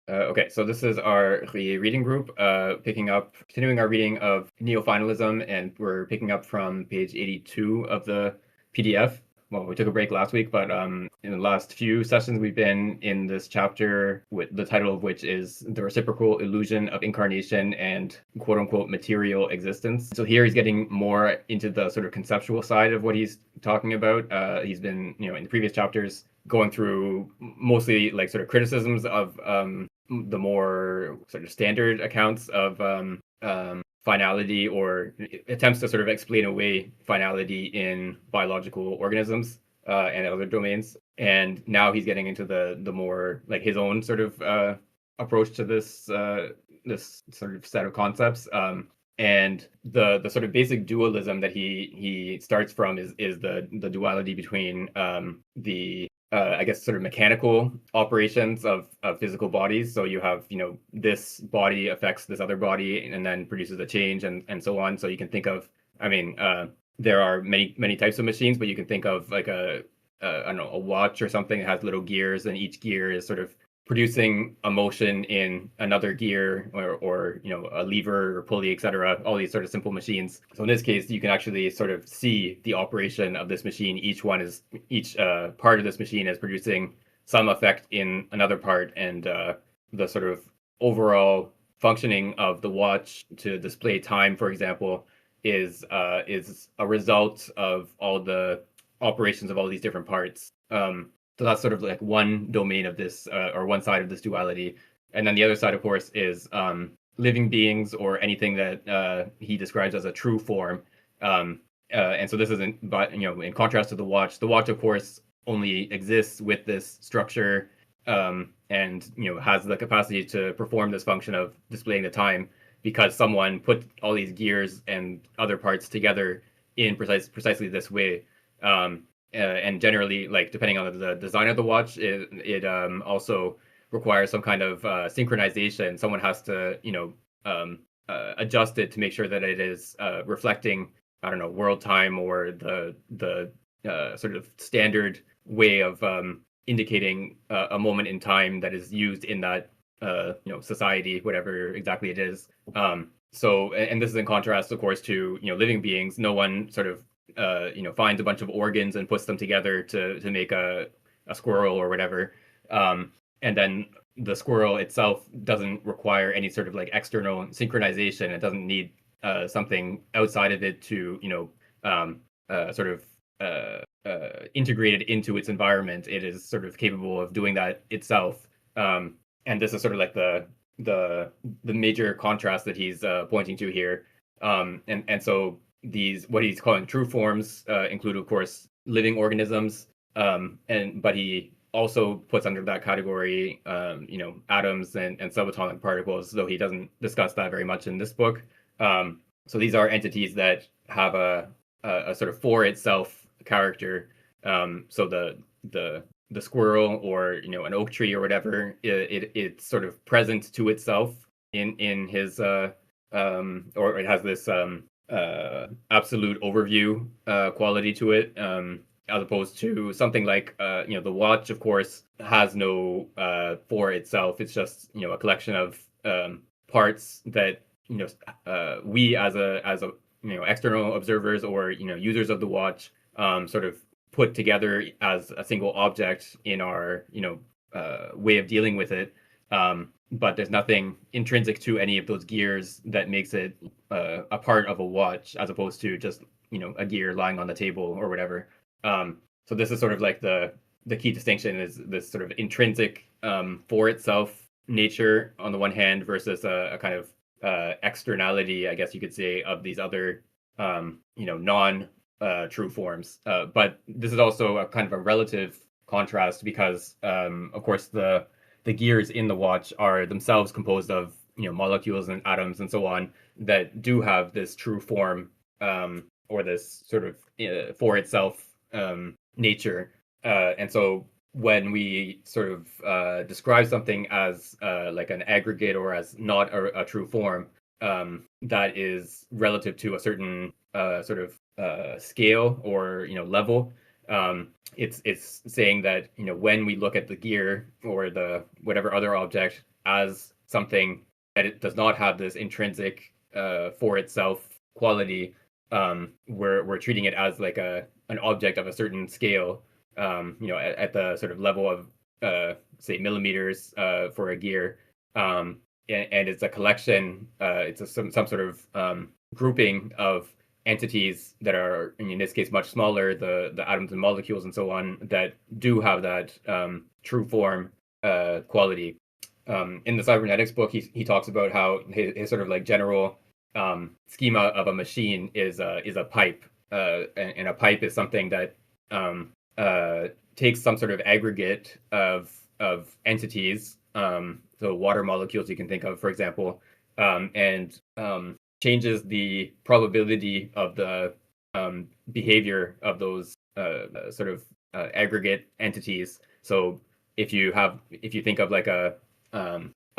Okay, so this is our reading group, continuing our reading of Neofinalism, and we're picking up from page 82 of the PDF. Well, we took a break last week, but in the last few sessions, we've been in this chapter with the title of which is The Reciprocal Illusion of Incarnation and quote-unquote material existence. So here he's getting more into the sort of conceptual side of what he's talking about. He's been, in the previous chapters, going through mostly like sort of criticisms of the more sort of standard accounts of finality, or attempts to sort of explain away finality in biological organisms and other domains. And now he's getting into the more like his own sort of approach to this sort of set of concepts. And the sort of basic dualism that he starts from is the duality between the I guess sort of mechanical operations of physical bodies. So you have, this body affects this other body and then produces a change and so on. So you can think of, there are many types of machines, but you can think of like I don't know, a watch or something that has little gears, and each gear is sort of producing a motion in another gear, or a lever or pulley, etc. All these sort of simple machines. So in this case, you can actually sort of see the operation of this machine. Each part of this machine is producing some effect in another part, and the sort of overall functioning of the watch to display time, for example, is a result of all the operations of all these different parts. So that's sort of like one domain of this, or one side of this duality. And then the other side, of course, is living beings, or anything that he describes as a true form. And so this isn't, but in contrast to the watch, of course, only exists with this structure, and has the capacity to perform this function of displaying the time, because someone put all these gears and other parts together in precisely this way. And generally, like depending on the design of the watch, it also requires some kind of synchronization. Someone has to adjust it to make sure that it is reflecting, I don't know, world time, or the sort of standard way of indicating a moment in time that is used in that society, whatever exactly it is. So, and this is in contrast, of course, to living beings. No one sort of finds a bunch of organs and puts them together to make a squirrel or whatever. And then the squirrel itself doesn't require any sort of like external synchronization. It doesn't need something outside of it to sort of integrate it into its environment. It is sort of capable of doing that itself. And this is sort of like the major contrast that he's pointing to here. And so these, what he's calling true forms, include, of course, living organisms, but he also puts under that category atoms and subatomic particles, though he doesn't discuss that very much in this book. So these are entities that have a sort of for itself character. So the squirrel, or an oak tree or whatever, it's sort of present to itself in his or it has this absolute overview quality to it, as opposed to something like the watch, of course, has no for itself. It's just a collection of parts that we as a external observers, or users of the watch, sort of put together as a single object in our way of dealing with it. But there's nothing intrinsic to any of those gears that makes it a part of a watch, as opposed to just a gear lying on the table or whatever. So this is sort of like the key distinction, is this sort of intrinsic for itself nature on the one hand, versus a kind of externality, I guess you could say, of these other non true forms. But this is also a kind of a relative contrast, because of course the gears in the watch are themselves composed of molecules and atoms and so on, that do have this true form, or this sort of for itself nature. And so when we sort of describe something as like an aggregate, or as not a true form, that is relative to a certain sort of scale or level. It's saying that when we look at the gear or the whatever other object as something that it does not have this intrinsic for itself quality. We're treating it as like an object of a certain scale, at the sort of level of say millimeters for a gear, and it's a collection. Some sort of grouping of entities that are, in this case, much smaller, the atoms and molecules and so on, that do have that true form quality. In the cybernetics book, he talks about how his sort of like general schema of a machine is a pipe, and a pipe is something that takes some sort of aggregate of entities, so water molecules you can think of, for example, and changes the probability of the behavior of those sort of aggregate entities. So if you think of like a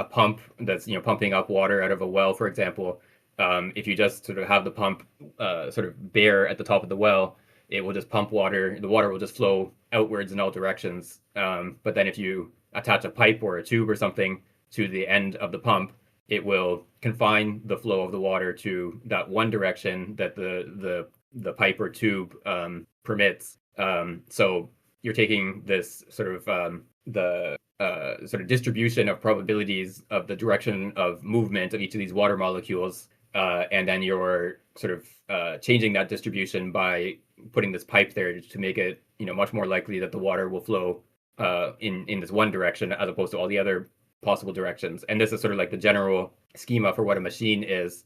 pump that's pumping up water out of a well, for example, if you just sort of have the pump sort of bare at the top of the well, it will just pump water. The water will just flow outwards in all directions. But then if you attach a pipe or a tube or something to the end of the pump, it will confine the flow of the water to that one direction that the pipe or tube permits. So you're taking this sort of the sort of distribution of probabilities of the direction of movement of each of these water molecules, and then you're sort of changing that distribution by putting this pipe there to make it much more likely that the water will flow in this one direction as opposed to all the other possible directions. And this is sort of like the general schema for what a machine is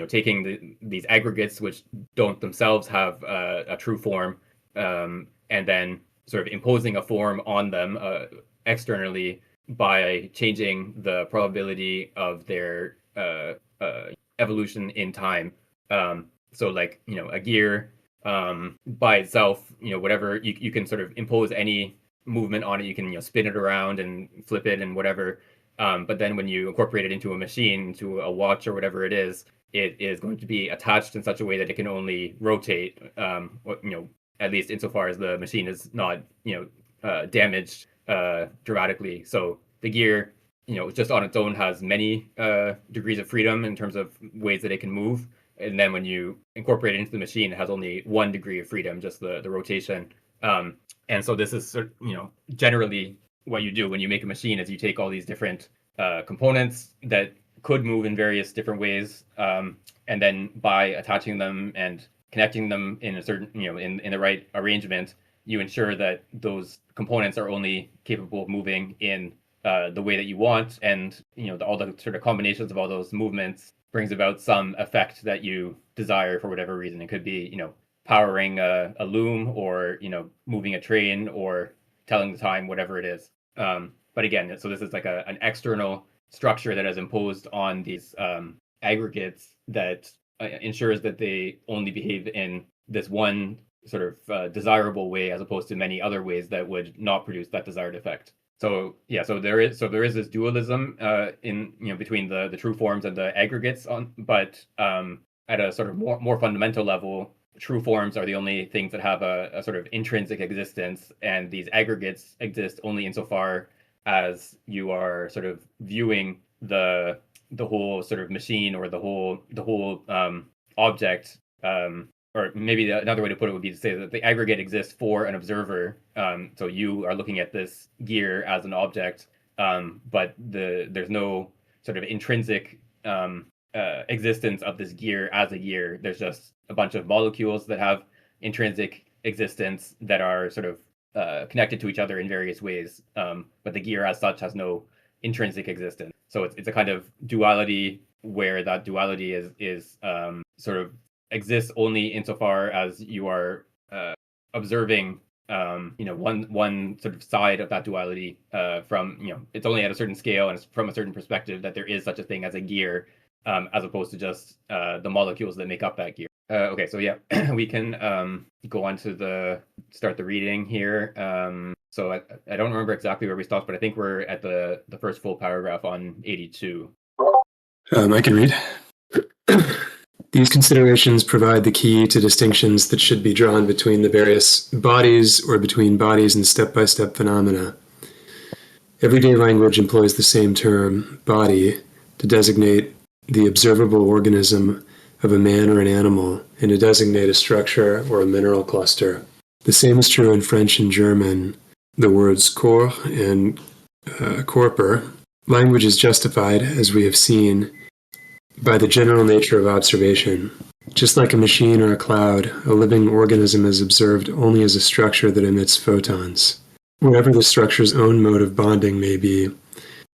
taking these aggregates which don't themselves have a true form, and then sort of imposing a form on them externally by changing the probability of their evolution in time. So like a gear by itself, whatever you can sort of impose any movement on it. You can spin it around and flip it and whatever. But then when you incorporate it into a machine, to a watch or whatever it is going to be attached in such a way that it can only rotate, at least insofar as the machine is not, damaged dramatically. So the gear, just on its own has many degrees of freedom in terms of ways that it can move. And then when you incorporate it into the machine, it has only 1 degree of freedom, just the rotation. And so this is generally what you do when you make a machine, is you take all these different components that could move in various different ways, and then by attaching them and connecting them in a certain, in the right arrangement, you ensure that those components are only capable of moving in the way that you want, and all the sort of combinations of all those movements brings about some effect that you desire for whatever reason. It could be powering a loom, or moving a train, or telling the time, whatever it is. But again, so this is like an external structure that is imposed on these aggregates that ensures that they only behave in this one sort of desirable way, as opposed to many other ways that would not produce that desired effect. So yeah, so there is this dualism in between the true forms and the aggregates but at a sort of more fundamental level, true forms are the only things that have a sort of intrinsic existence, and these aggregates exist only insofar as you are sort of viewing the whole sort of machine, or the whole object, or maybe another way to put it would be to say that the aggregate exists for an observer. So you are looking at this gear as an object, but there's no sort of intrinsic existence of this gear as a gear. There's just a bunch of molecules that have intrinsic existence that are sort of connected to each other in various ways, but the gear as such has no intrinsic existence. So it's a kind of duality, where that duality is sort of exists only insofar as you are observing one sort of side of that duality, from it's only at a certain scale and it's from a certain perspective that there is such a thing as a gear, as opposed to just the molecules that make up that gear. Okay, so yeah, we can go on to start the reading here. So I don't remember exactly where we stopped, but I think we're at the first full paragraph on 82. I can read. These considerations provide the key to distinctions that should be drawn between the various bodies, or between bodies and step-by-step phenomena. Everyday language employs the same term, body, to designate the observable organism of a man or an animal, and to designate a structure or a mineral cluster. The same is true in French and German. The words corps and corper. Language is justified, as we have seen, by the general nature of observation. Just like a machine or a cloud, a living organism is observed only as a structure that emits photons. Whatever the structure's own mode of bonding may be,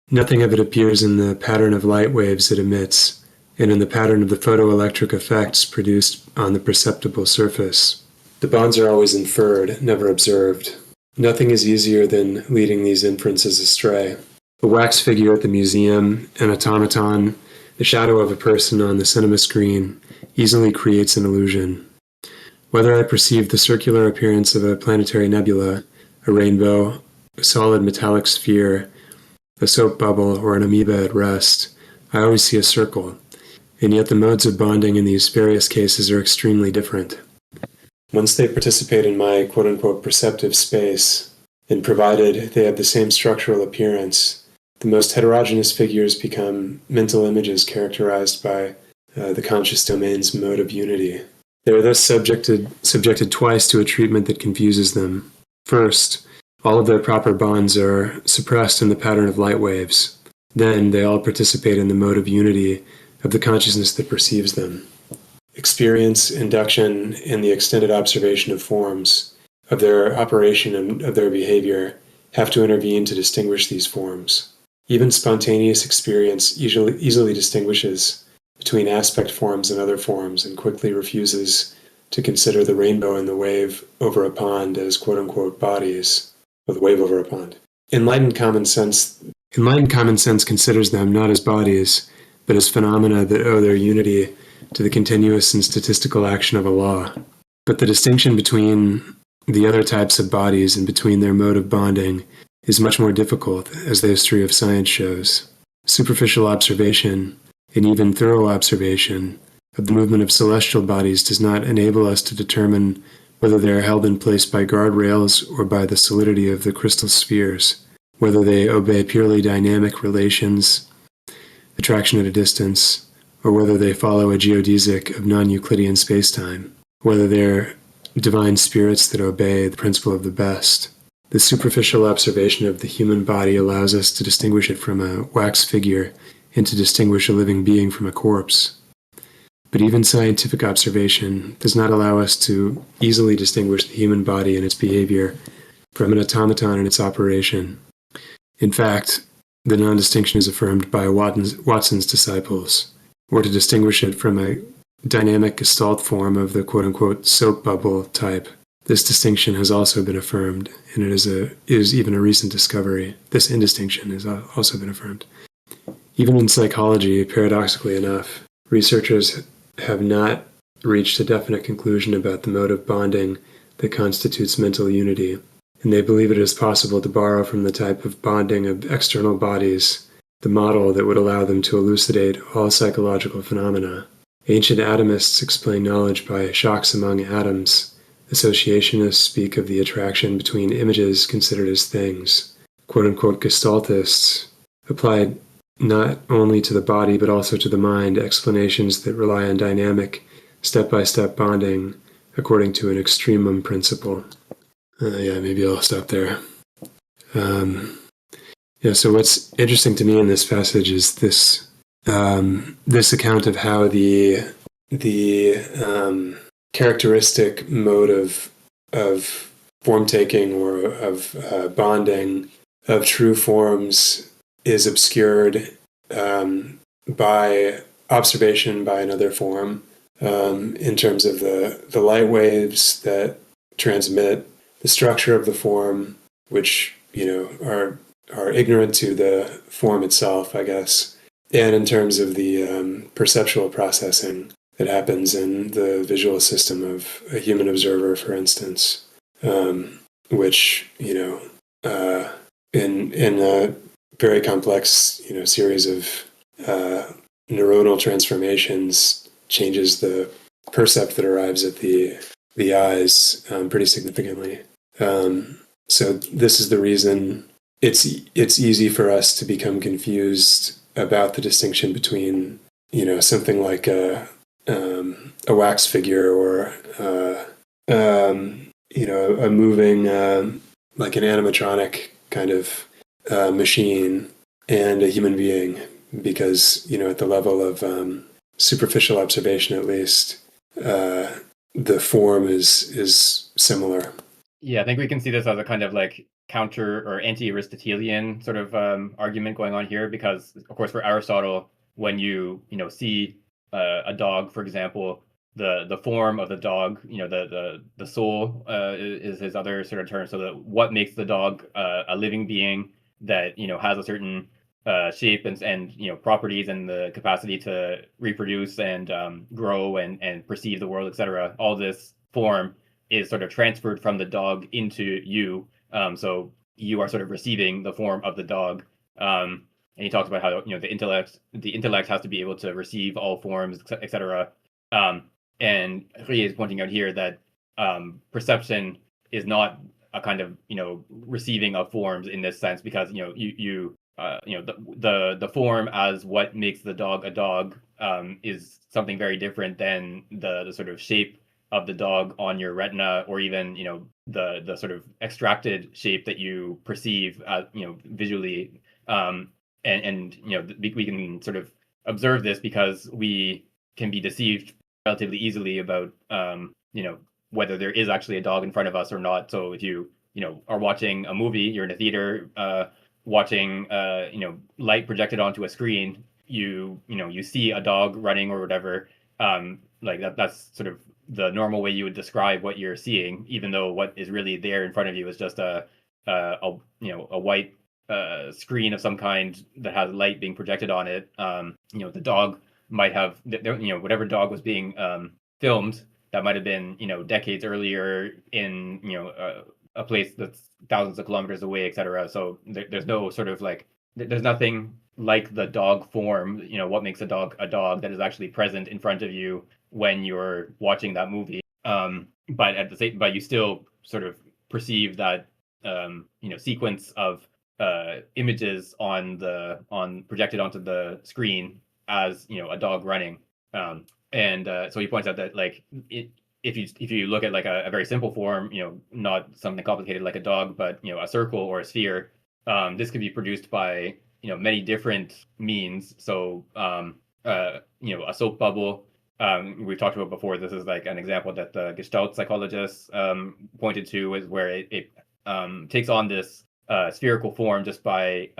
nothing of it appears in the pattern of light waves it emits, and in the pattern of the photoelectric effects produced on the perceptible surface. The bonds are always inferred, never observed. Nothing is easier than leading these inferences astray. A wax figure at the museum, an automaton, the shadow of a person on the cinema screen easily creates an illusion. Whether I perceive the circular appearance of a planetary nebula, a rainbow, a solid metallic sphere, a soap bubble, or an amoeba at rest, I always see a circle, and yet the modes of bonding in these various cases are extremely different. Once they participate in my quote-unquote perceptive space, and provided they have the same structural appearance, the most heterogeneous figures become mental images characterized by the conscious domain's mode of unity. They are thus subjected twice to a treatment that confuses them. First, all of their proper bonds are suppressed in the pattern of light waves. Then they all participate in the mode of unity of the consciousness that perceives them. Experience, induction, and the extended observation of forms, of their operation and of their behavior, have to intervene to distinguish these forms. Even spontaneous experience easily distinguishes between aspect forms and other forms and quickly refuses to consider the rainbow and the wave over a pond as quote-unquote bodies, or the wave over a pond. Enlightened common sense considers them not as bodies, but as phenomena that owe their unity to the continuous and statistical action of a law. But the distinction between the other types of bodies and between their mode of bonding is much more difficult, as the history of science shows. Superficial observation, and even thorough observation, of the movement of celestial bodies does not enable us to determine whether they are held in place by guardrails or by the solidity of the crystal spheres, whether they obey purely dynamic relations, attraction at a distance, or whether they follow a geodesic of non-Euclidean spacetime, whether they're divine spirits that obey the principle of the best. The superficial observation of the human body allows us to distinguish it from a wax figure and to distinguish a living being from a corpse. But even scientific observation does not allow us to easily distinguish the human body and its behavior from an automaton and its operation. In fact, the non-distinction is affirmed by Watson's disciples, or to distinguish it from a dynamic gestalt form of the quote-unquote soap bubble type. This distinction has also been affirmed, and it is even a recent discovery. This indistinction has also been affirmed. Even in psychology, paradoxically enough, researchers have not reached a definite conclusion about the mode of bonding that constitutes mental unity, and they believe it is possible to borrow from the type of bonding of external bodies the model that would allow them to elucidate all psychological phenomena. Ancient atomists explain knowledge by shocks among atoms. Associationists speak of the attraction between images considered as things. Quote-unquote gestaltists applied not only to the body but also to the mind explanations that rely on dynamic, step-by-step bonding according to an extremum principle. Maybe I'll stop there. So what's interesting to me in this passage is this account of how the characteristic mode of form taking or of bonding of true forms is obscured by observation by another form in terms of the light waves that transmit the structure of the form, which are ignorant to the form itself, I guess, and in terms of the perceptual processing that happens in the visual system of a human observer, for instance, which in a very complex series of neuronal transformations changes the percept that arrives at the eyes pretty significantly. So this is the reason it's easy for us to become confused about the distinction between, something like a wax figure or a moving like an animatronic kind of machine and a human being, because at the level of superficial observation, at least, the form is similar. Yeah, I think we can see this as a kind of like counter or anti-Aristotelian sort of argument going on here, because of course for Aristotle, when you see a dog, for example, the form of the dog, the soul is his other sort of term. So that what makes the dog a living being that has a certain shape and properties and the capacity to reproduce and grow and perceive the world, etc. All this form is sort of transferred from the dog into you. So you are sort of receiving the form of the dog. And he talks about how the intellect has to be able to receive all forms, etc. And he is pointing out here that perception is not a kind of receiving of forms in this sense, because the form as what makes the dog a dog is something very different than the sort of shape of the dog on your retina, or even the sort of extracted shape that you perceive visually. We can sort of observe this because we can be deceived relatively easily about whether there is actually a dog in front of us or not. So if you are watching a movie, you're in a theater watching light projected onto a screen, you see a dog running or whatever, like that's sort of the normal way you would describe what you're seeing, even though what is really there in front of you is just a white screen of some kind that has light being projected on it. The dog might have whatever dog was being filmed, that might have been decades earlier in a place that's thousands of kilometers away, etc. So there's no sort of like there's nothing like the dog form, what makes a dog that is actually present in front of you when you're watching that movie. But you still sort of perceive that sequence of images on projected onto the screen as a dog running. And so he points out that like if you look at like a very simple form, not something complicated like a dog, but a circle or a sphere, this could be produced by many different means. So a soap bubble, we've talked about before. This is like an example that the Gestalt psychologists pointed to, is where it takes on this spherical form just by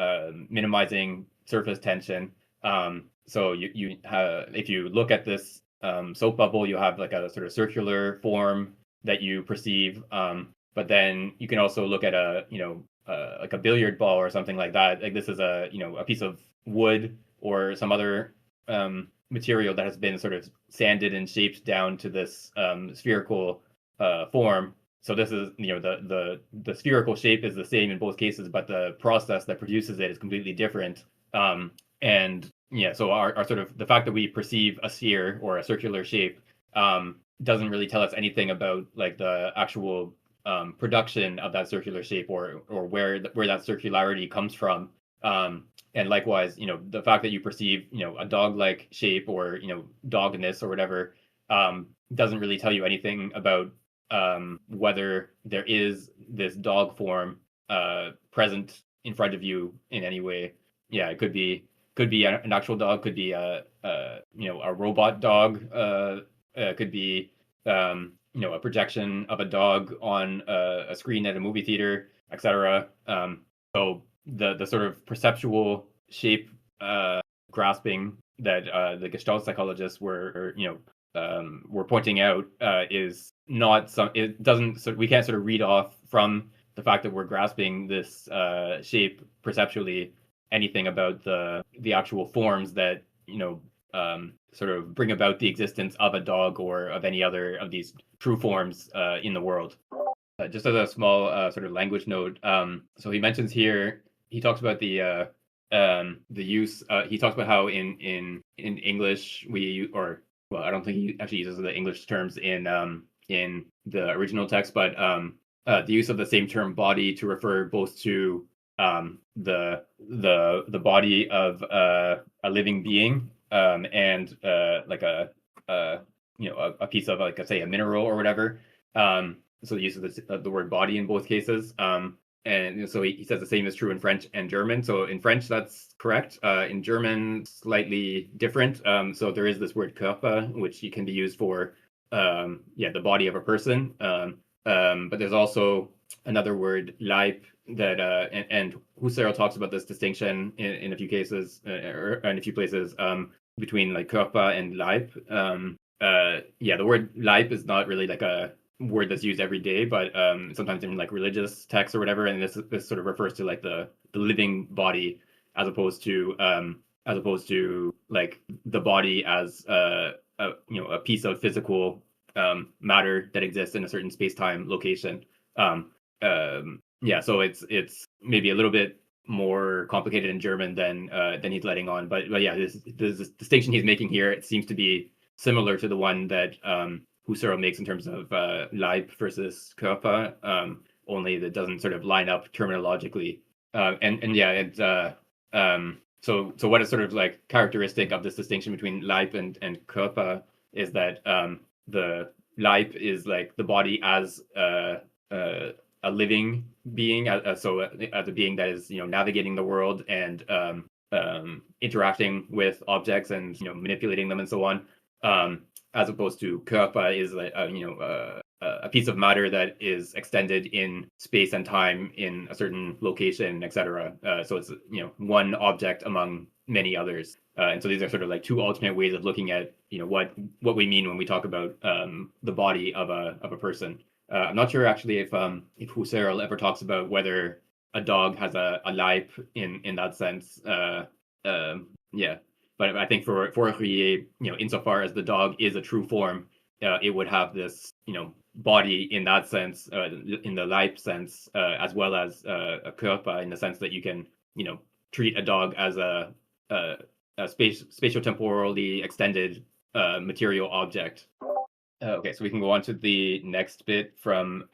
minimizing surface tension. So if you look at this soap bubble, you have like a sort of circular form that you perceive. But then you can also look at like a billiard ball or something like that. Like this is a piece of wood or some other material that has been sort of sanded and shaped down to this spherical form. So this is the spherical shape is the same in both cases, but the process that produces it is completely different. And yeah, so our sort of the fact that we perceive a sphere or a circular shape doesn't really tell us anything about like the actual production of that circular shape, or where that circularity comes from. And likewise, the fact that you perceive a dog-like shape or dogness or whatever doesn't really tell you anything about whether there is this dog form present in front of you in any way. Yeah, it could be an actual dog, could be a robot dog, could be a projection of a dog on a screen at a movie theater, etc. So the sort of perceptual shape grasping that the Gestalt psychologists were pointing out is not some. It doesn't. So we can't sort of read off from the fact that we're grasping this shape perceptually anything about the actual forms that sort of bring about the existence of a dog or of any other of these true forms in the world. Just as a small sort of language note, so he mentions here, he talks about the use. He talks about how in English I don't think he actually uses the English terms in the original text, but the use of the same term body to refer both to the body of a living being, and like a piece of, like, say, a mineral or whatever. So the use of the word body in both cases. And so he says the same is true in French and German. So in French, that's correct. In German, slightly different. So there is this word Körper, which can be used for the body of a person. But there's also another word, Leib, that and Husserl talks about this distinction in a few cases, or in a few places, between like Körper and Leib. The word Leib is not really like a word that's used every day, but sometimes in like religious texts or whatever, and this sort of refers to like the living body, as opposed to like the body as a piece of physical matter that exists in a certain space-time location. So it's maybe a little bit more complicated in German than he's letting on, but yeah, this distinction he's making here, it seems to be similar to the one that Husserl makes in terms of Leib versus Körper, only that doesn't sort of line up terminologically. So what is sort of like characteristic of this distinction between Leib and Körper is that the Leib is like the body as a living being, as a being that is navigating the world and interacting with objects and manipulating them and so on. As opposed to Körper is a piece of matter that is extended in space and time in a certain location, etc. So it's one object among many others. And so these are sort of like two alternate ways of looking at what we mean when we talk about the body of a person. I'm not sure actually if Husserl ever talks about whether a dog has a Leib in that sense. Yeah, but I think for Ruyer, insofar as the dog is a true form, it would have this body in that sense, in the Leib sense, as well as a Körper in the sense that you can treat a dog as a spatiotemporally extended material object. Okay, so we can go on to the next bit from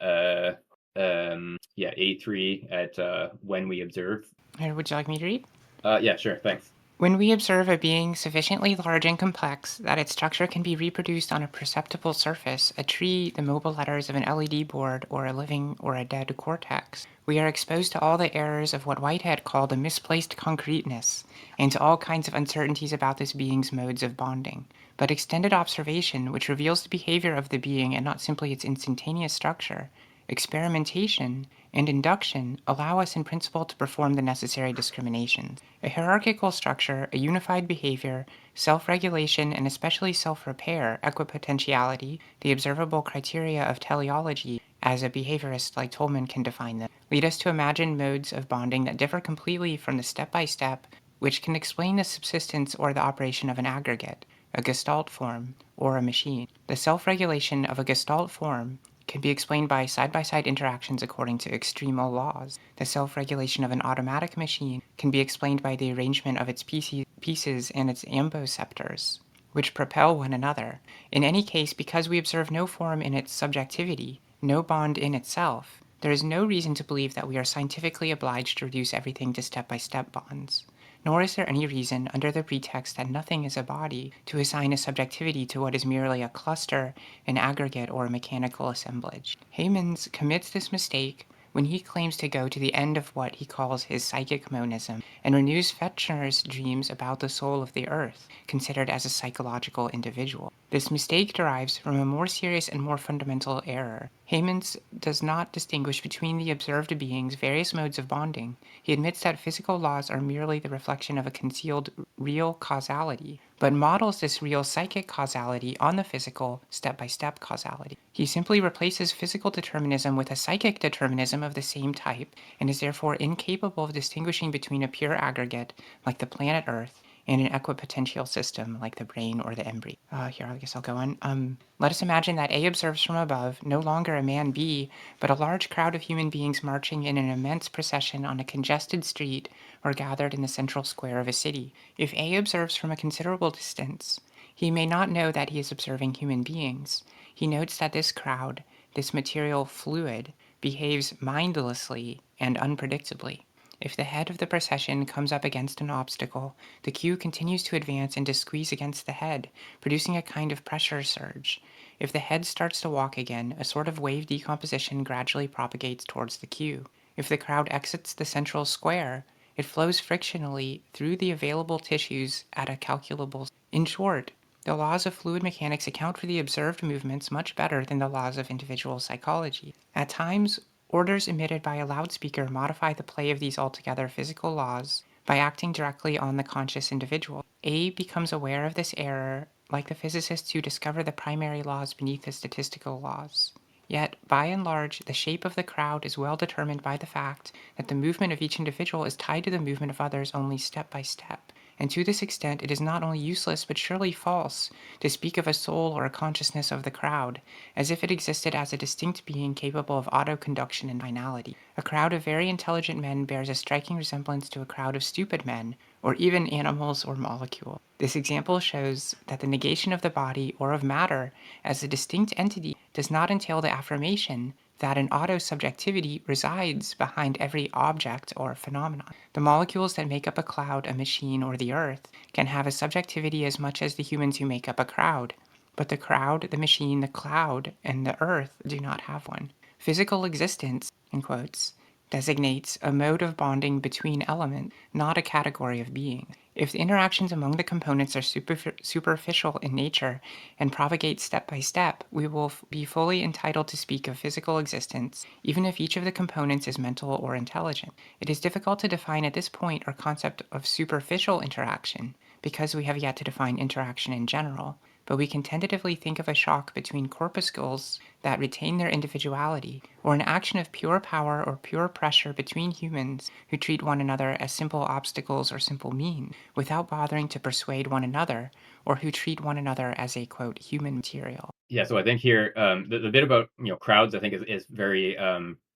83 at when we observe. Would you like me to read? Yeah, sure, thanks. When we observe a being sufficiently large and complex that its structure can be reproduced on a perceptible surface, a tree, the mobile letters of an LED board, or a living or a dead cortex, we are exposed to all the errors of what Whitehead called a misplaced concreteness, and to all kinds of uncertainties about this being's modes of bonding. But extended observation, which reveals the behavior of the being and not simply its instantaneous structure, experimentation, and induction allow us in principle to perform the necessary discriminations. A hierarchical structure, a unified behavior, self-regulation, and especially self-repair, equipotentiality, the observable criteria of teleology, as a behaviorist like Tolman can define them, lead us to imagine modes of bonding that differ completely from the step-by-step, which can explain the subsistence or the operation of an aggregate, a gestalt form, or a machine. The self-regulation of a gestalt form can be explained by side-by-side interactions according to extremal laws. The self-regulation of an automatic machine can be explained by the arrangement of its pieces and its amboceptors, which propel one another. In any case, because we observe no form in its subjectivity, no bond in itself, there is no reason to believe that we are scientifically obliged to reduce everything to step-by-step bonds. Nor is there any reason, under the pretext that nothing is a body, to assign a subjectivity to what is merely a cluster, an aggregate, or a mechanical assemblage. Heymans commits this mistake when he claims to go to the end of what he calls his psychic monism, and renews Fechner's dreams about the soul of the earth, considered as a psychological individual. This mistake derives from a more serious and more fundamental error. Heymans does not distinguish between the observed being's various modes of bonding. He admits that physical laws are merely the reflection of a concealed real causality, but models this real psychic causality on the physical step-by-step causality. He simply replaces physical determinism with a psychic determinism of the same type, and is therefore incapable of distinguishing between a pure aggregate, like the planet Earth, and an equipotential system like the brain or the embryo. Here, I guess I'll go on. Let us imagine that A observes from above no longer a man B, but a large crowd of human beings marching in an immense procession on a congested street or gathered in the central square of a city. If A observes from a considerable distance, he may not know that he is observing human beings. He notes that this crowd, this material fluid, behaves mindlessly and unpredictably. If the head of the procession comes up against an obstacle, the queue continues to advance and to squeeze against the head, producing a kind of pressure surge. If the head starts to walk again, a sort of wave decomposition gradually propagates towards the queue. If the crowd exits the central square, it flows frictionally through the available tissues at a calculable. In short, the laws of fluid mechanics account for the observed movements much better than the laws of individual psychology. At times, orders emitted by a loudspeaker modify the play of these altogether physical laws by acting directly on the conscious individual. A becomes aware of this error like the physicists who discover the primary laws beneath the statistical laws. Yet, by and large, the shape of the crowd is well determined by the fact that the movement of each individual is tied to the movement of others only step by step. And to this extent, it is not only useless but surely false to speak of a soul or a consciousness of the crowd, as if it existed as a distinct being capable of autoconduction and finality. A crowd of very intelligent men bears a striking resemblance to a crowd of stupid men, or even animals or molecules. This example shows that the negation of the body or of matter as a distinct entity does not entail the affirmation that an auto-subjectivity resides behind every object or phenomenon. The molecules that make up a cloud, a machine, or the earth can have a subjectivity as much as the humans who make up a crowd, but the crowd, the machine, the cloud, and the earth do not have one. Physical existence, in quotes, designates a mode of bonding between elements, not a category of being. If the interactions among the components are superficial in nature and propagate step by step, we will be fully entitled to speak of physical existence, even if each of the components is mental or intelligent. It is difficult to define at this point our concept of superficial interaction, because we have yet to define interaction in general, but we can tentatively think of a shock between corpuscles that retain their individuality, or an action of pure power or pure pressure between humans who treat one another as simple obstacles or simple means, without bothering to persuade one another, or who treat one another as a, quote, human material. Yeah, so I think here the bit about crowds I think is very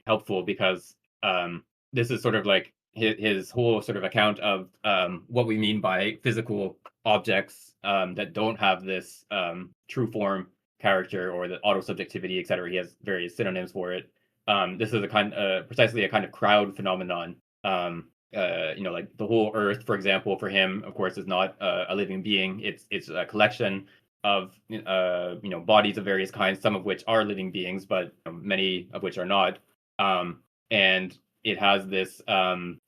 helpful because this is sort of like his whole sort of account of what we mean by physical objects that don't have this true form character or the auto subjectivity, etc. He has various synonyms for it. This is a precisely a kind of crowd phenomenon. Like the whole Earth, for example, for him, of course, is not a living being. It's a collection of bodies of various kinds, some of which are living beings, but many of which are not. And it has this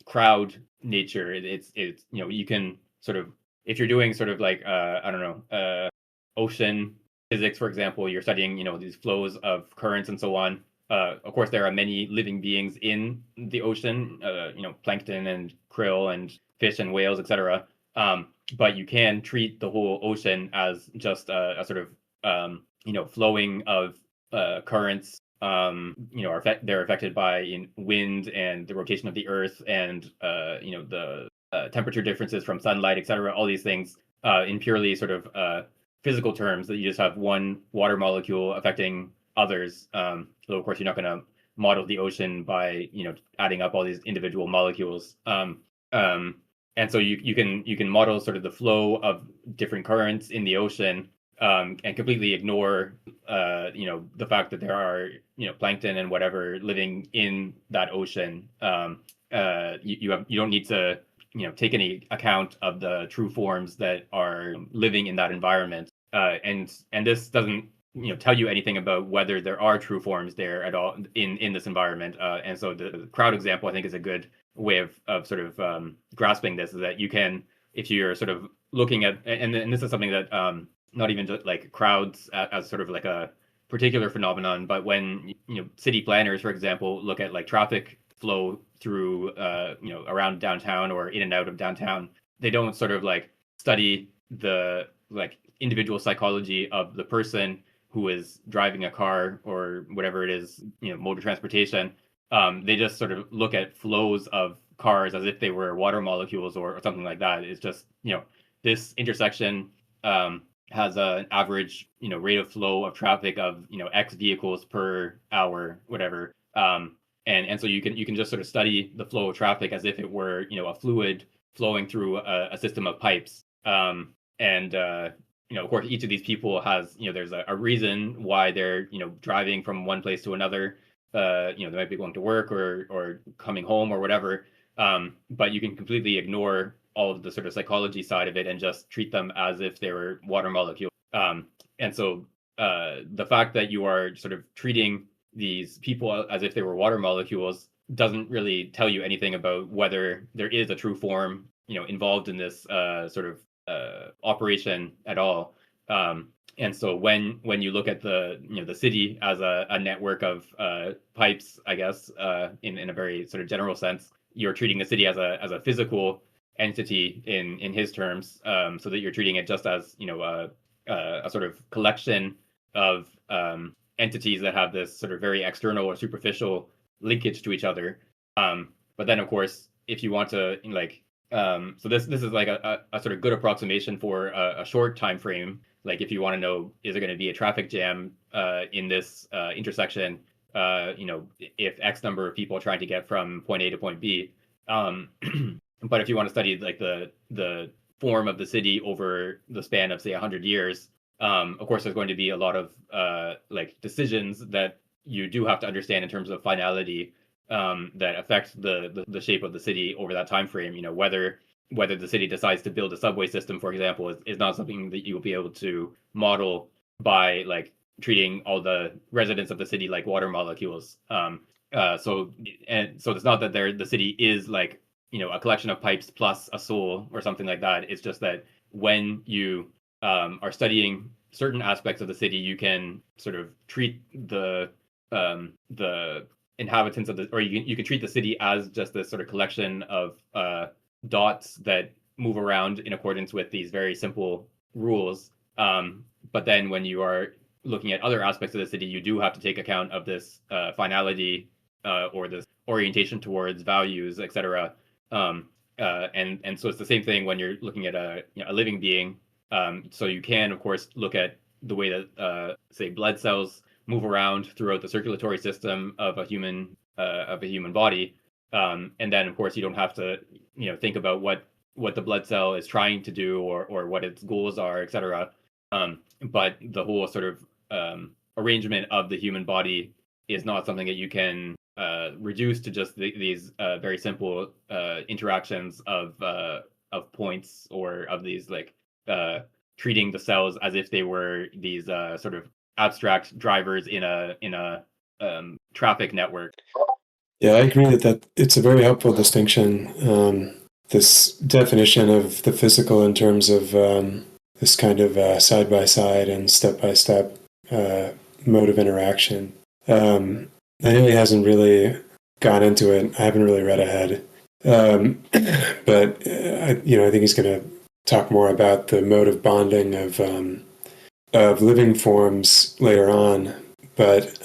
crowd nature. It's you can sort of, if you're doing sort of like I don't know, ocean physics, for example, you're studying these flows of currents and so on. Of course, there are many living beings in the ocean, plankton and krill and fish and whales, etc. But you can treat the whole ocean as just a sort of flowing of currents. They're affected by wind and the rotation of the Earth and the temperature differences from sunlight, etc. All these things in purely sort of physical terms, that you just have one water molecule affecting others. So of course, you're not going to model the ocean by adding up all these individual molecules. And so you can model sort of the flow of different currents in the ocean and completely ignore the fact that there are plankton and whatever living in that ocean. You don't need to take any account of the true forms that are living in that environment. And this doesn't tell you anything about whether there are true forms there at all in this environment. And so the crowd example, I think, is a good way of sort of grasping this, is that you can, if you're sort of looking at, and this is something that not even just like crowds as sort of like a particular phenomenon, but when city planners, for example, look at like traffic flow through around downtown or in and out of downtown, they don't sort of like study the like individual psychology of the person who is driving a car or whatever it is, mode of transportation. They just sort of look at flows of cars as if they were water molecules or something like that. It's just, this intersection has an average, rate of flow of traffic of, X vehicles per hour, whatever. And so you can just sort of study the flow of traffic as if it were, a fluid flowing through a system of pipes. Of course, each of these people has, there's a reason why they're, driving from one place to another. They might be going to work or coming home or whatever. but you can completely ignore all of the sort of psychology side of it and just treat them as if they were water molecules. And so the fact that you are sort of treating these people as if they were water molecules doesn't really tell you anything about whether there is a true form, involved in this sort of operation at all. And so when you look at the city as a network of pipes, I guess, in a very sort of general sense, you're treating the city as a physical entity in his terms, so that you're treating it just as a sort of collection of entities that have this sort of very external or superficial linkage to each other. But then, of course, if you want to so this is like a sort of good approximation for a short time frame. Like if you want to know, is there going to be a traffic jam in this intersection? If X number of people are trying to get from point A to point B. But if you want to study like the form of the city over the span of say 100 years, of course there's going to be a lot of like decisions that you do have to understand in terms of finality, that affect the shape of the city over that time frame. Whether the city decides to build a subway system, for example, is not something that you will be able to model by like treating all the residents of the city like water molecules. So it's not that the city is like a collection of pipes plus a soul or something like that. It's just that when you are studying certain aspects of the city, you can sort of treat the inhabitants of or you can treat the city as just this sort of collection of dots that move around in accordance with these very simple rules. But then when you are looking at other aspects of the city, you do have to take account of this finality, or this orientation towards values, etc. And so it's the same thing when you're looking at a living being. So you can, of course, look at the way that say blood cells move around throughout the circulatory system of a human body, and then of course you don't have to think about what the blood cell is trying to do or what its goals are, etc. But the whole sort of arrangement of the human body is not something that you can reduce to just these very simple interactions of points, or of these like treating the cells as if they were these sort of abstract drivers in a traffic network. Yeah, I agree that it's a very helpful distinction. This definition of the physical in terms of this kind of side by side and step by step mode of interaction. I know he hasn't really gone into it. I haven't really read ahead, but I think he's going to talk more about the mode of bonding of living forms later on. But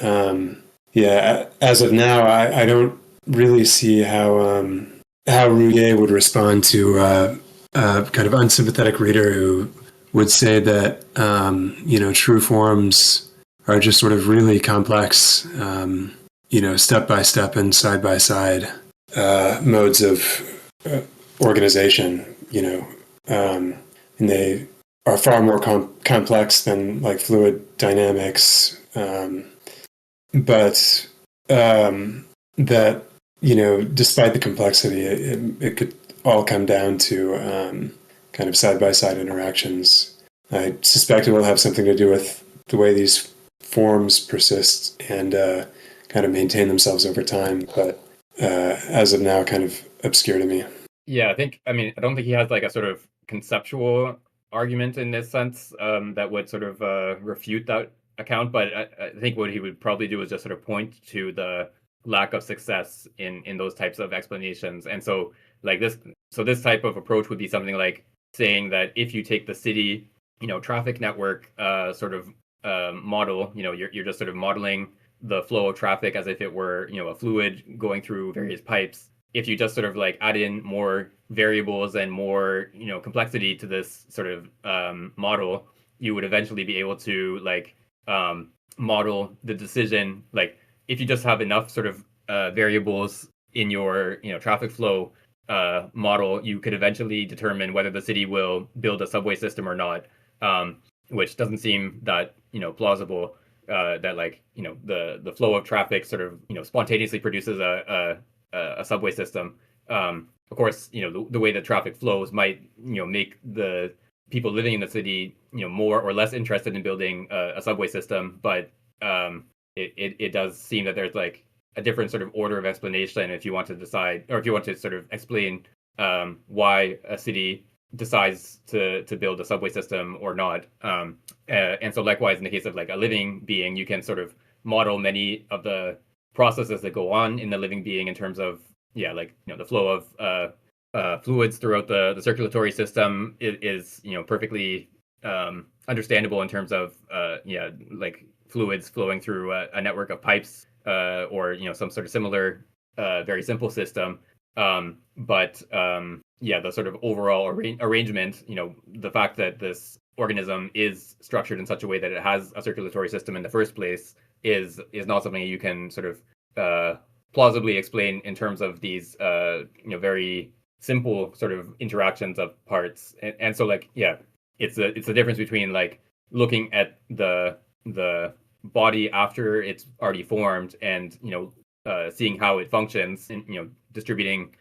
yeah, as of now, I don't really see how Ruyer would respond to a kind of unsympathetic reader who would say that true forms are just sort of really complex, step by step and side by side modes of organization. And they are far more complex than like fluid dynamics. But that, despite the complexity, it could all come down to kind of side-by-side interactions. I suspect it will have something to do with the way these forms persist and kind of maintain themselves over time, but as of now, kind of obscure to me. Yeah, I don't think he has like a sort of conceptual argument in this sense that would sort of refute that account, but I think what he would probably do is just sort of point to the lack of success in those types of explanations. And so like this type of approach would be something like saying that if you take the city traffic network sort of model, you're just sort of modeling the flow of traffic as if it were a fluid going through various pipes. If you just sort of like add in more variables and more complexity to this sort of model, you would eventually be able to like model the decision. Like if you just have enough sort of variables in your traffic flow model, you could eventually determine whether the city will build a subway system or not, which doesn't seem that plausible. That like the flow of traffic sort of spontaneously produces a subway system. Of course, the way that traffic flows might make the people living in the city more or less interested in building a subway system, but it does seem that there's like a different sort of order of explanation if you want to decide, or if you want to sort of explain why a city decides to build a subway system or not. And so likewise, in the case of like a living being, you can sort of model many of the processes that go on in the living being in terms of like the flow of fluids throughout the circulatory system is perfectly understandable in terms of like fluids flowing through a network of pipes or some sort of similar very simple system. But the sort of overall arrangement, the fact that this organism is structured in such a way that it has a circulatory system in the first place is not something you can sort of plausibly explain in terms of these very simple sort of interactions of parts. And so like it's a difference between like looking at the body after it's already formed and seeing how it functions and distributing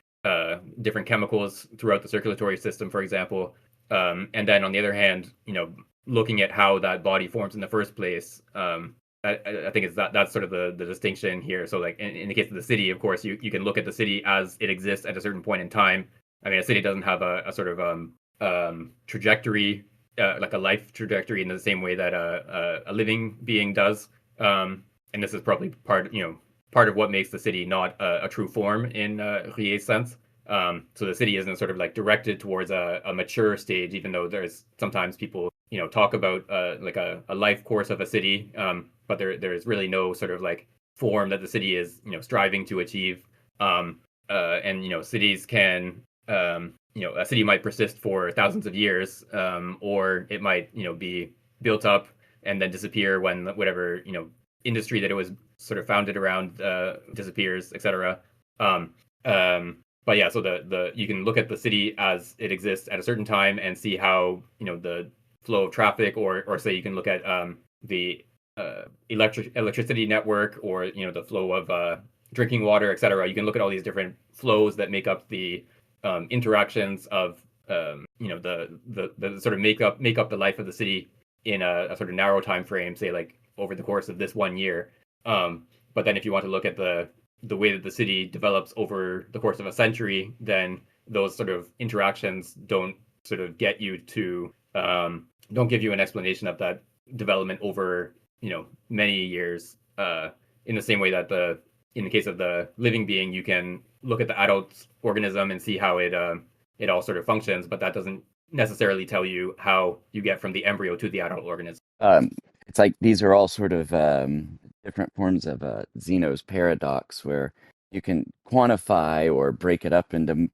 different chemicals throughout the circulatory system, for example. And then on the other hand, looking at how that body forms in the first place. I think it's that's sort of the distinction here. So like in the case of the city, of course, you can look at the city as it exists at a certain point in time. I mean, a city doesn't have a sort of trajectory, like a life trajectory in the same way that a living being does. And this is probably part of what makes the city not a true form in Ruyer's sense. So the city isn't sort of like directed towards a mature stage, even though there's sometimes people talk about like a life course of a city, but there is really no sort of like form that the city is striving to achieve. And cities can a city might persist for thousands of years, or it might be built up and then disappear when whatever industry that it was sort of founded around disappears, etc. But yeah, so the you can look at the city as it exists at a certain time and see how the flow of traffic, or say you can look at the electricity network, or the flow of drinking water, etc. You can look at all these different flows that make up the interactions of the sort of make up the life of the city in a sort of narrow time frame, say like over the course of this 1 year. But then if you want to look at the way that the city develops over the course of a century, then those sort of interactions don't sort of get you to don't give you an explanation of that development over many years. In the same way that in the case of the living being, you can look at the adult organism and see how it all sort of functions, but that doesn't necessarily tell you how you get from the embryo to the adult organism. It's like these are all sort of different forms of Zeno's paradox, where you can quantify or break it up into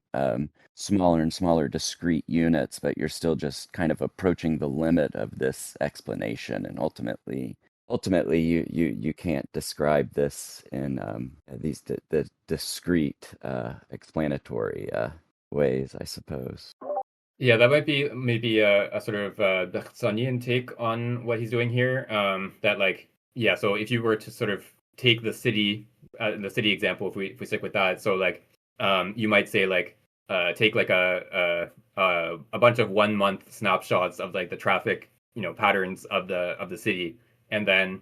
smaller and smaller discrete units, but you're still just kind of approaching the limit of this explanation, and ultimately you can't describe this in these the discrete explanatory ways, I suppose. Yeah, that might be maybe a sort of Bergsonian take on what he's doing here. That like, so if you were to sort of take the city example, if we stick with that, so like, you might say like, take like a bunch of 1 month snapshots of like the traffic patterns of the city, and then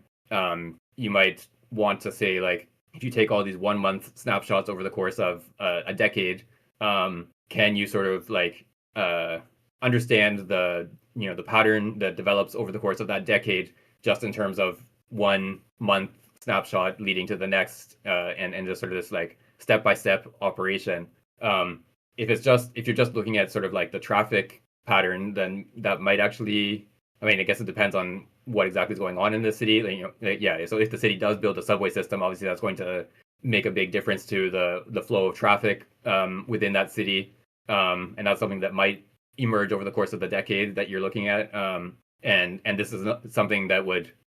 you might want to say like, if you take all these 1 month snapshots over the course of a decade, can you sort of like understand the the pattern that develops over the course of that decade, just in terms of 1 month snapshot leading to the next, and just sort of this like step by step operation. If you're just looking at sort of like the traffic pattern, then that might actually, I mean, I guess it depends on what exactly is going on in the city. So if the city does build a subway system, obviously that's going to make a big difference to the flow of traffic within that city. And that's something that might emerge over the course of the decade that you're looking at. And this is something that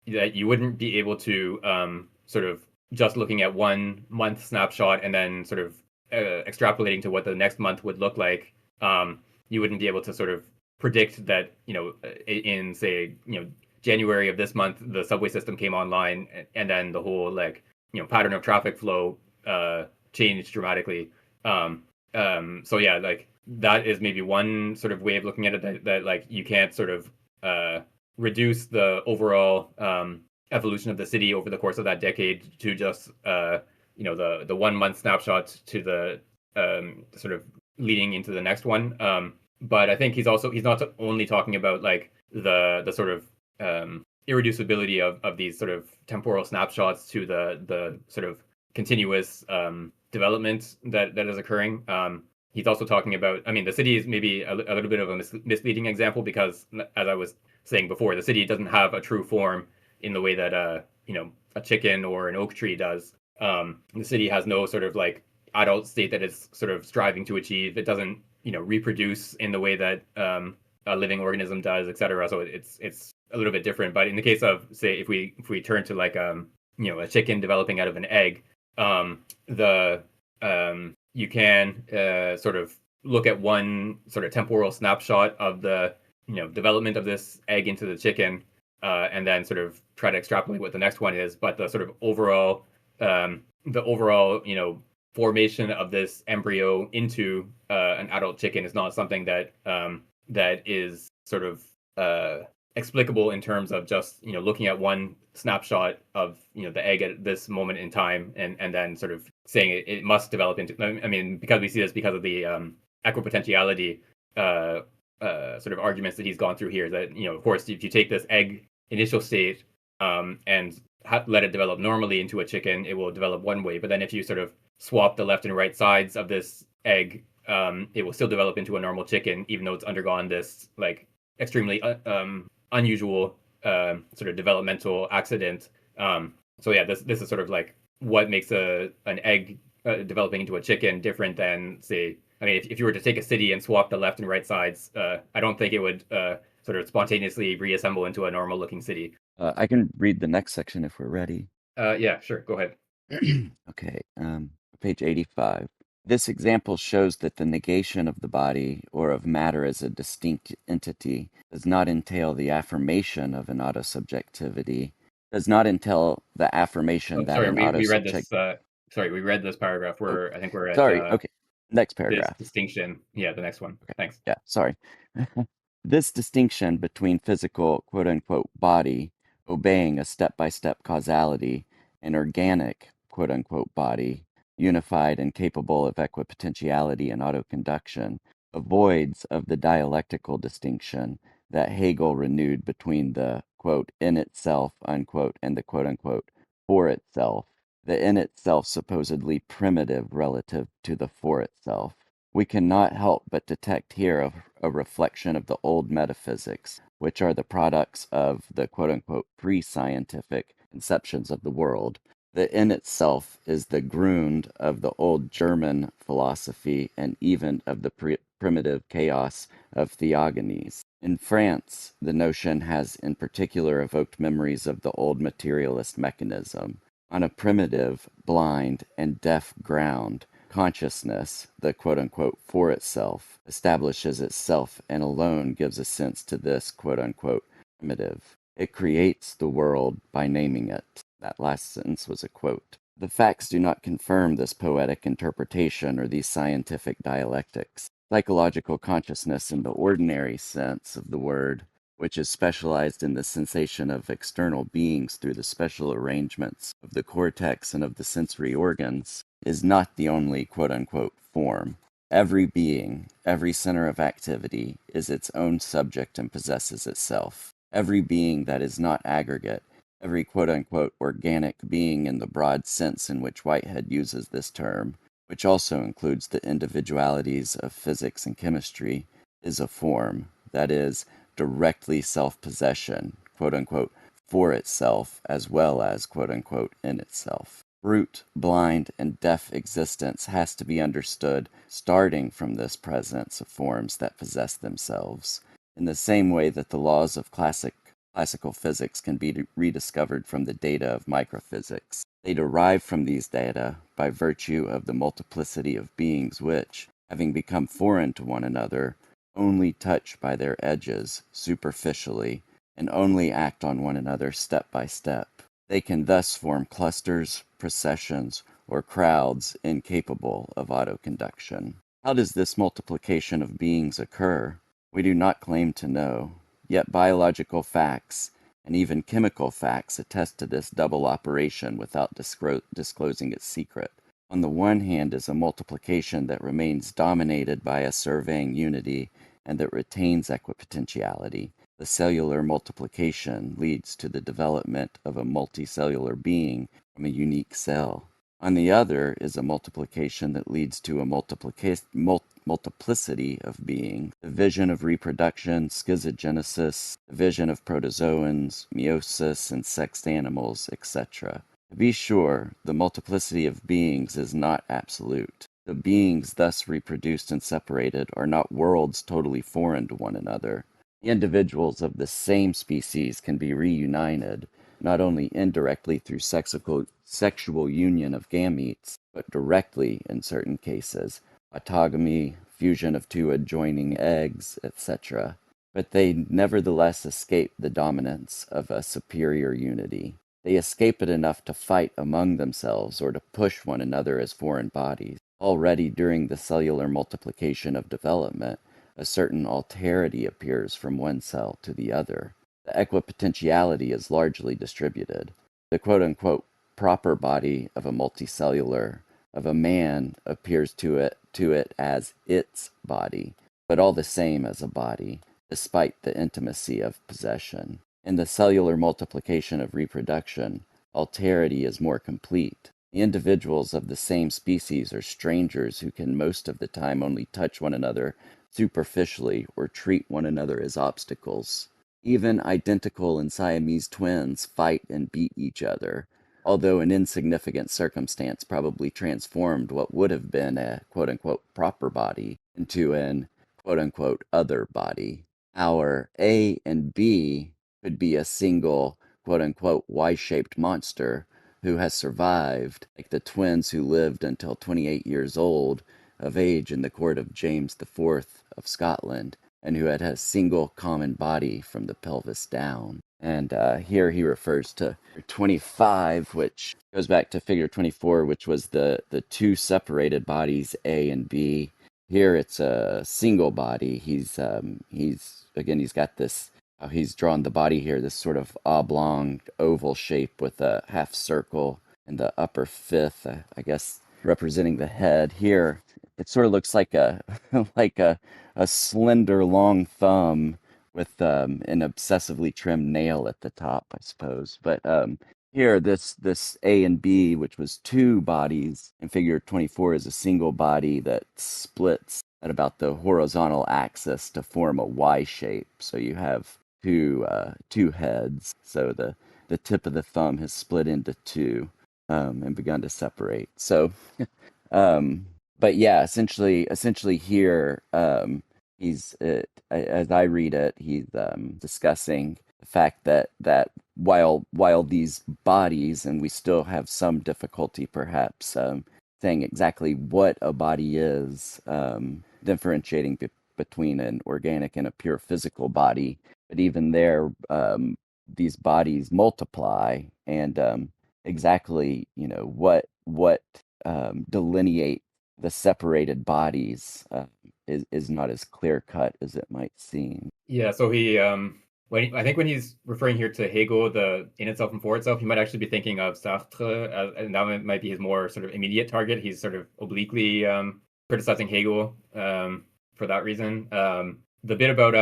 you wouldn't be able to sort of just looking at 1 month snapshot and then sort of extrapolating to what the next month would look like. You wouldn't be able to sort of predict that in say January of this month the subway system came online, and then the whole like pattern of traffic flow changed dramatically. so yeah, like that is maybe one sort of way of looking at it, that like you can't sort of reduce the overall evolution of the city over the course of that decade to just the 1 month snapshot to the sort of leading into the next one. But I think he's not only talking about like the sort of irreducibility of these sort of temporal snapshots to the sort of continuous development that is occurring. He's also talking about, I mean, the city is maybe a little bit of a misleading example because, as I was saying before, the city doesn't have a true form in the way that a chicken or an oak tree does. The city has no sort of like adult state that it's sort of striving to achieve. It doesn't reproduce in the way that a living organism does, etc. So it's a little bit different. But in the case of, say, if we turn to like a chicken developing out of an egg, you can sort of look at one sort of temporal snapshot of the development of this egg into the chicken, and then sort of try to extrapolate what the next one is. But the sort of overall formation of this embryo into an adult chicken is not something that is sort of explicable in terms of just looking at one snapshot of the egg at this moment in time, and then sort of saying it must develop into, I mean, because we see this because of the equipotentiality sort of arguments that he's gone through here, that of course if you take this egg initial state and let it develop normally into a chicken, it will develop one way. But then if you sort of swap the left and right sides of this egg, it will still develop into a normal chicken, even though it's undergone this like extremely unusual sort of developmental accident. So yeah, this is sort of like what makes an egg developing into a chicken different than, say, I mean, if you were to take a city and swap the left and right sides, I don't think it would sort of spontaneously reassemble into a normal looking city. I can read the next section if we're ready. Yeah, sure, go ahead. Okay, page 85. This example shows that the negation of the body or of matter as a distinct entity does not entail the affirmation of an autosubjectivity, does not entail the affirmation that Sorry, an we read this. autosubject. Sorry, we read this paragraph. Oh, I think we're at sorry. Okay, next this paragraph. distinction. Yeah, the next one. Okay. Thanks. Yeah, sorry. This distinction between physical, quote unquote, body, obeying a step by step causality, and organic, quote unquote, body, unified and capable of equipotentiality and autoconduction, avoids of the dialectical distinction that Hegel renewed between the, quote, in itself, unquote, and the, quote unquote, for itself, the in itself supposedly primitive relative to the for itself. We cannot help but detect here a reflection of the old metaphysics, which are the products of the quote-unquote pre-scientific conceptions of the world. The in itself is the Grund of the old German philosophy and even of the primitive chaos of theogonies. In France, the notion has in particular evoked memories of the old materialist mechanism. On a primitive, blind, and deaf ground, consciousness, the quote unquote for itself, establishes itself and alone gives a sense to this quote unquote primitive. It creates the world by naming it. That last sentence was a quote. The facts do not confirm this poetic interpretation or these scientific dialectics. Psychological consciousness in the ordinary sense of the word, which is specialized in the sensation of external beings through the special arrangements of the cortex and of the sensory organs, is not the only quote-unquote form. Every being, every center of activity, is its own subject and possesses itself. Every being that is not aggregate, every quote-unquote organic being in the broad sense in which Whitehead uses this term, which also includes the individualities of physics and chemistry, is a form, that is, directly self-possession, quote-unquote, for itself, as well as, quote-unquote, in itself. Brute, blind, and deaf existence has to be understood starting from this presence of forms that possess themselves, in the same way that the laws of classical physics can be rediscovered from the data of microphysics. They derive from these data by virtue of the multiplicity of beings which, having become foreign to one another, only touch by their edges superficially, and only act on one another step by step. They can thus form clusters, processions, or crowds incapable of autoconduction. How does this multiplication of beings occur? We do not claim to know, yet biological facts and even chemical facts attest to this double operation without disclosing its secret. On the one hand is a multiplication that remains dominated by a surveying unity and that retains equipotentiality. The cellular multiplication leads to the development of a multicellular being from a unique cell. On the other is a multiplication that leads to a multiplicity of being, the vision of reproduction, schizogenesis, the vision of protozoans, meiosis, and sexed animals, etc. To be sure, the multiplicity of beings is not absolute. The beings thus reproduced and separated are not worlds totally foreign to one another. The individuals of the same species can be reunited, not only indirectly through sexual union of gametes, but directly in certain cases, autogamy, fusion of two adjoining eggs, etc. But they nevertheless escape the dominance of a superior unity. They escape it enough to fight among themselves or to push one another as foreign bodies. Already during the cellular multiplication of development, a certain alterity appears from one cell to the other. The equipotentiality is largely distributed. The quote-unquote proper body of a multicellular of a man appears to it as its body, but all the same as a body, despite the intimacy of possession. In the cellular multiplication of reproduction, alterity is more complete. The individuals of the same species are strangers who can most of the time only touch one another superficially or treat one another as obstacles. Even identical and Siamese twins fight and beat each other, although an insignificant circumstance probably transformed what would have been a quote-unquote proper body into an quote-unquote other body. Our A and B could be a single quote-unquote Y-shaped monster who has survived, like the twins who lived until 28 years old of age in the court of James IV of Scotland, and who had a single common body from the pelvis down. And here he refers to 25, which goes back to figure 24, which was the two separated bodies, A and B. Here it's a single body. He's got this, he's drawn the body here, this sort of oblong oval shape with a half circle in the upper fifth, I guess representing the head. Here it sort of looks like a like a slender long thumb with an obsessively trimmed nail at the top, I suppose. But here, this A and B, which was two bodies in figure 24, is a single body that splits at about the horizontal axis to form a Y shape. So you have two heads. So the tip of the thumb has split into two and begun to separate. So, but yeah, essentially here, he's as I read it, he's discussing the fact that while these bodies, and we still have some difficulty perhaps saying exactly what a body is, differentiating between an organic and a pure physical body, but even there, these bodies multiply, and exactly what delineate the separated bodies is not as clear cut as it might seem. Yeah, so I think when he's referring here to Hegel, the in itself and for itself, he might actually be thinking of Sartre, and that might be his more sort of immediate target. He's sort of obliquely criticizing Hegel for that reason. The bit about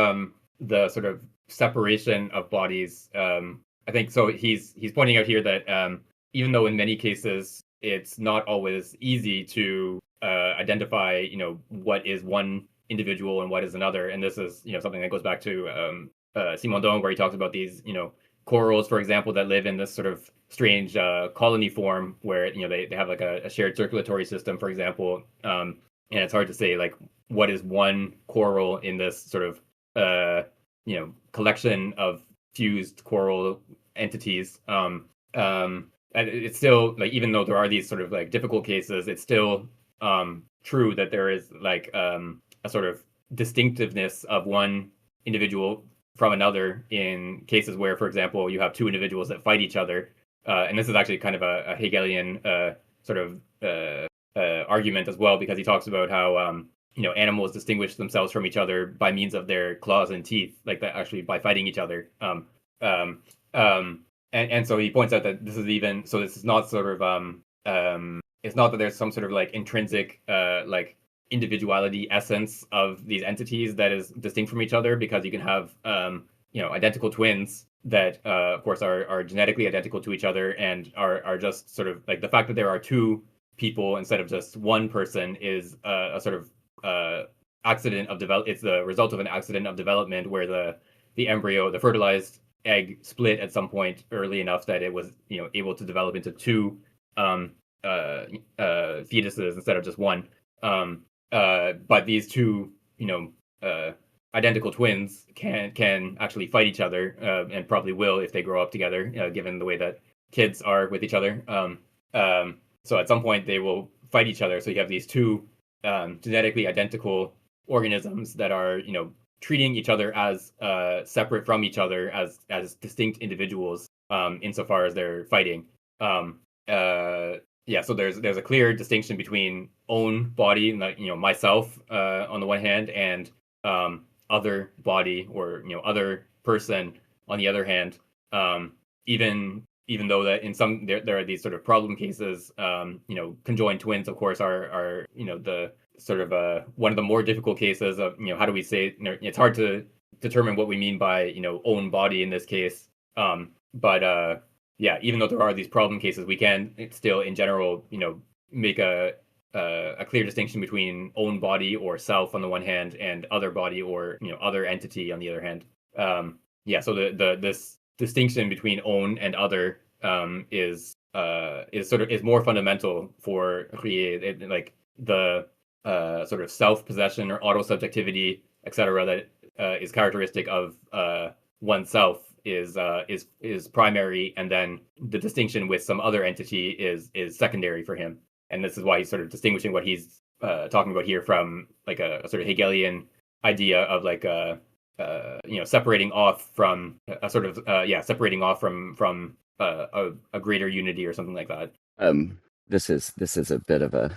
the sort of separation of bodies, I think so. He's pointing out here that even though in many cases it's not always easy to identify, what is one individual and what is another, and this is, something that goes back to Simondon, where he talks about these, corals, for example, that live in this sort of strange colony form where, they have like a shared circulatory system, for example, and it's hard to say like what is one coral in this sort of collection of fused coral entities. And it's still like, even though there are these sort of like difficult cases, it's still true that there is like a sort of distinctiveness of one individual from another in cases where, for example, you have two individuals that fight each other. And this is actually kind of a Hegelian sort of argument as well, because he talks about how animals distinguish themselves from each other by means of their claws and teeth, like that, actually by fighting each other. Um, and so he points out that this is not sort of it's not that there's some sort of like intrinsic like individuality essence of these entities that is distinct from each other, because you can have identical twins that of course are genetically identical to each other and are just sort of like the fact that there are two people instead of just one person is a sort of accident of develop. It's the result of an accident of development where the embryo, the fertilized egg, split at some point early enough that it was able to develop into two um, fetuses instead of just one. But these two identical twins can actually fight each other, and probably will if they grow up together, given the way that kids are with each other. So at some point they will fight each other. So you have these two genetically identical organisms that are treating each other as separate from each other, as distinct individuals, insofar as they're fighting. Yeah, so there's a clear distinction between own body, like myself on the one hand, and other body, or other person on the other hand. Even though that in some there are these sort of problem cases, conjoined twins, of course, are the sort of one of the more difficult cases of how do we say, it's hard to determine what we mean by own body in this case. But yeah, even though there are these problem cases, we can still, in general, make a clear distinction between own body or self on the one hand and other body or other entity on the other hand. Yeah, so this distinction between own and other is more fundamental for Ruyer, like the sort of self-possession or auto-subjectivity, etc., that is characteristic of oneself is primary, and then the distinction with some other entity is secondary for him. And this is why he's sort of distinguishing what he's talking about here from like a sort of Hegelian idea of like separating off from separating off from a greater unity or something like that. This is a bit of a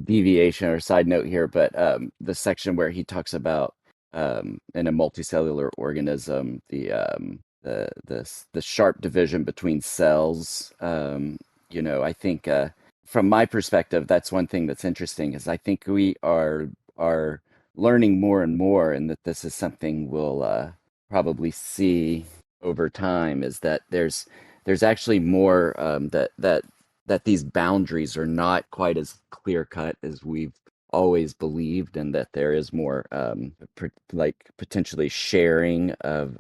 deviation or side note here, but the section where he talks about in a multicellular organism, the sharp division between cells. I think from my perspective, that's one thing that's interesting, is I think we are learning more and more, and that this is something we'll probably see over time, is that there's actually more that these boundaries are not quite as clear cut as we've always believed, and that there is more like potentially sharing of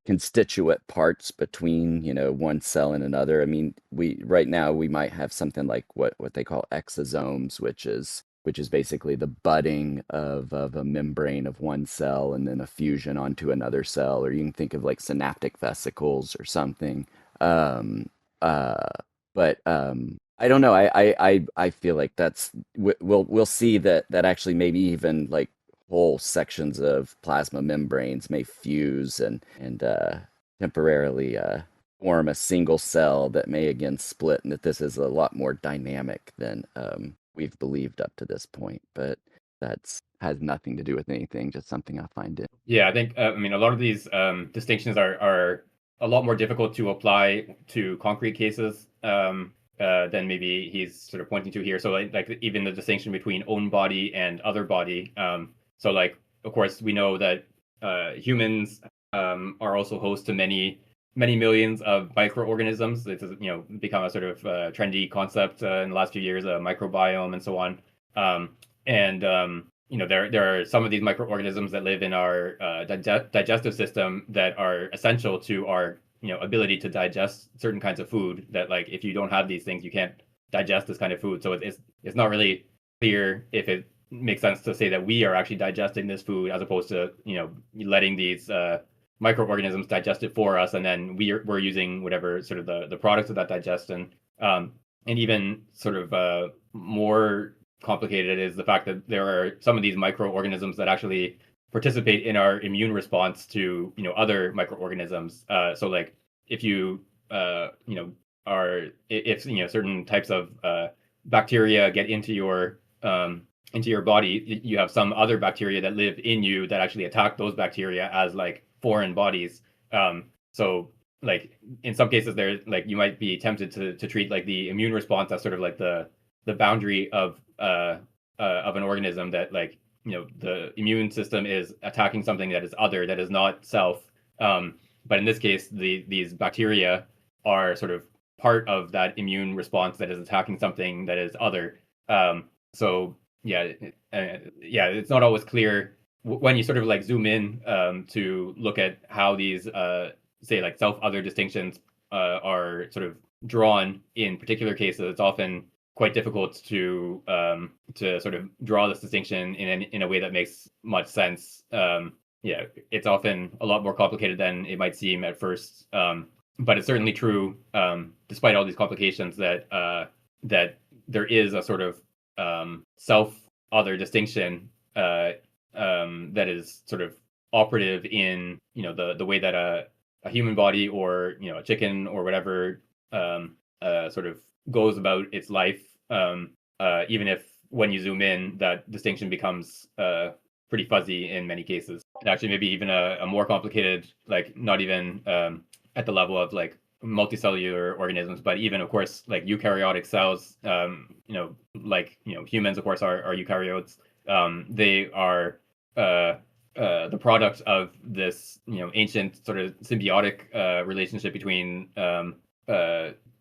constituent parts between one cell and another. I mean, we right now we might have something like what they call exosomes, which is basically the budding of a membrane of one cell and then a fusion onto another cell, or you can think of like synaptic vesicles or something. Um, uh, but I don't know. I feel like we'll see that actually maybe even like whole sections of plasma membranes may fuse and temporarily form a single cell that may again split, and that this is a lot more dynamic than we've believed up to this point. But that's has nothing to do with anything, just something I find it. Yeah, I think I mean a lot of these distinctions are a lot more difficult to apply to concrete cases than maybe he's sort of pointing to here. So like even the distinction between own body and other body. So like of course we know that humans are also host to many millions of microorganisms. It's become a sort of trendy concept in the last few years, a microbiome and so on. And there are some of these microorganisms that live in our digestive system that are essential to our ability to digest certain kinds of food. That like if you don't have these things, you can't digest this kind of food. So it's not really clear if it makes sense to say that we are actually digesting this food as opposed to letting these microorganisms digest it for us, and then we're using whatever sort of the products of that digestion. And even sort of more complicated is the fact that there are some of these microorganisms that actually participate in our immune response to other microorganisms. So like if you are if certain types of bacteria get into your into your body, you have some other bacteria that live in you that actually attack those bacteria as like foreign bodies. So like in some cases there, like you might be tempted to treat like the immune response as sort of like the boundary of an organism, that like, the immune system is attacking something that is other, that is not self. But in this case, these bacteria are sort of part of that immune response that is attacking something that is other. So yeah, it's not always clear when you sort of like zoom in to look at how these say like self-other distinctions are sort of drawn in particular cases. It's often quite difficult to sort of draw this distinction in a way that makes much sense. Yeah, it's often a lot more complicated than it might seem at first. But it's certainly true, despite all these complications, that there is a sort of self-other distinction that is sort of operative in the way that a human body, or a chicken or whatever, sort of goes about its life. Even if when you zoom in, that distinction becomes pretty fuzzy in many cases. And actually, maybe even a more complicated, like not even at the level of like multicellular organisms, but even of course like eukaryotic cells. Humans of course are eukaryotes. They are the product of this ancient sort of symbiotic relationship between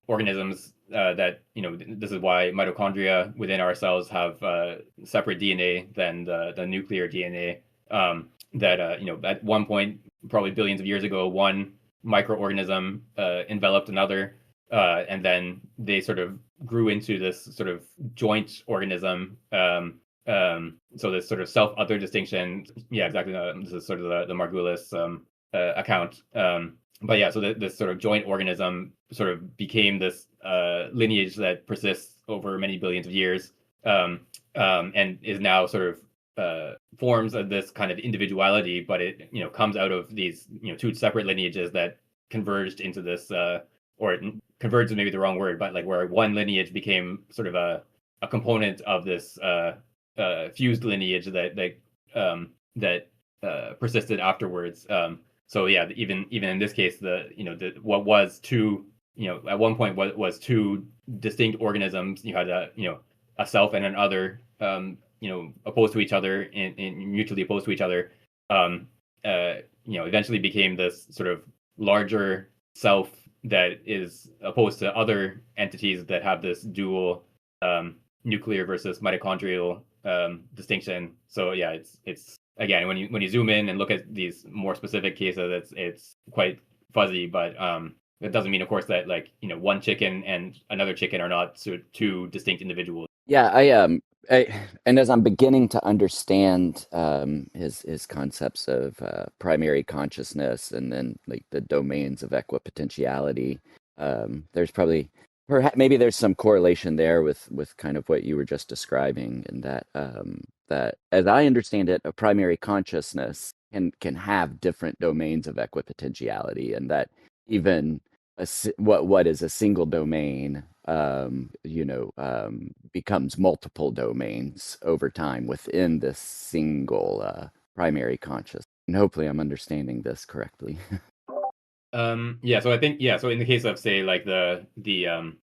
organisms. That this is why mitochondria within our cells have separate DNA than the nuclear DNA. That at one point, probably billions of years ago, one microorganism enveloped another, and then they sort of grew into this sort of joint organism. So this sort of self-other distinction, yeah, exactly. This is sort of the Margulis account. But yeah, so this sort of joint organism sort of became this lineage that persists over many billions of years, and is now sort of forms of this kind of individuality, but it comes out of these two separate lineages that converged into this, or converged is maybe the wrong word, but like where one lineage became sort of a component of this fused lineage that persisted afterwards. So yeah, even in this case, what was two, at one point was two distinct organisms. You had a self and an other, opposed to each other and mutually opposed to each other. Eventually became this sort of larger self that is opposed to other entities that have this dual nuclear versus mitochondrial distinction. So yeah, it's again, when you zoom in and look at these more specific cases, it's quite fuzzy. But that doesn't mean, of course, that like one chicken and another chicken are not two distinct individuals. Yeah, and as I'm beginning to understand his concepts of primary consciousness and then like the domains of equipotentiality, there's probably perhaps maybe there's some correlation there with kind of what you were just describing, in that that as I understand it, a primary consciousness can have different domains of equipotentiality, and that even what is a single domain becomes multiple domains over time within this single primary consciousness. And hopefully I'm understanding this correctly. Yeah, so I think, yeah, so in the case of say like the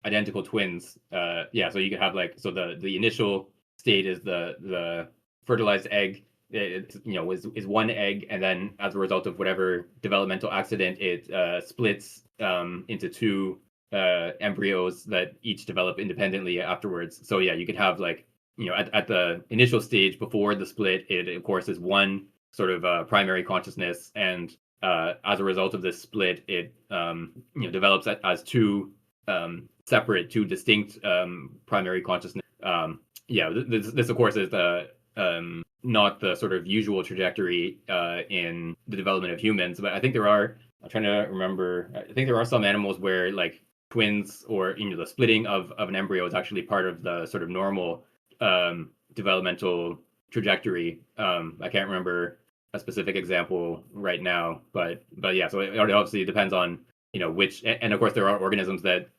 identical twins, yeah, so you could have like, so the initial state is the fertilized egg. It is one egg, and then as a result of whatever developmental accident, it splits into two embryos that each develop independently afterwards. So yeah, you could have like at the initial stage before the split, it of course is one sort of primary consciousness, and as a result of this split, it develops as two separate, two distinct primary consciousness. Yeah, this of course is the not the sort of usual trajectory in the development of humans, but I think I'm trying to remember. I think there are some animals where like twins, or the splitting of an embryo is actually part of the sort of normal developmental trajectory. I can't remember a specific example right now, but yeah, so it obviously depends on which, and of course there are organisms that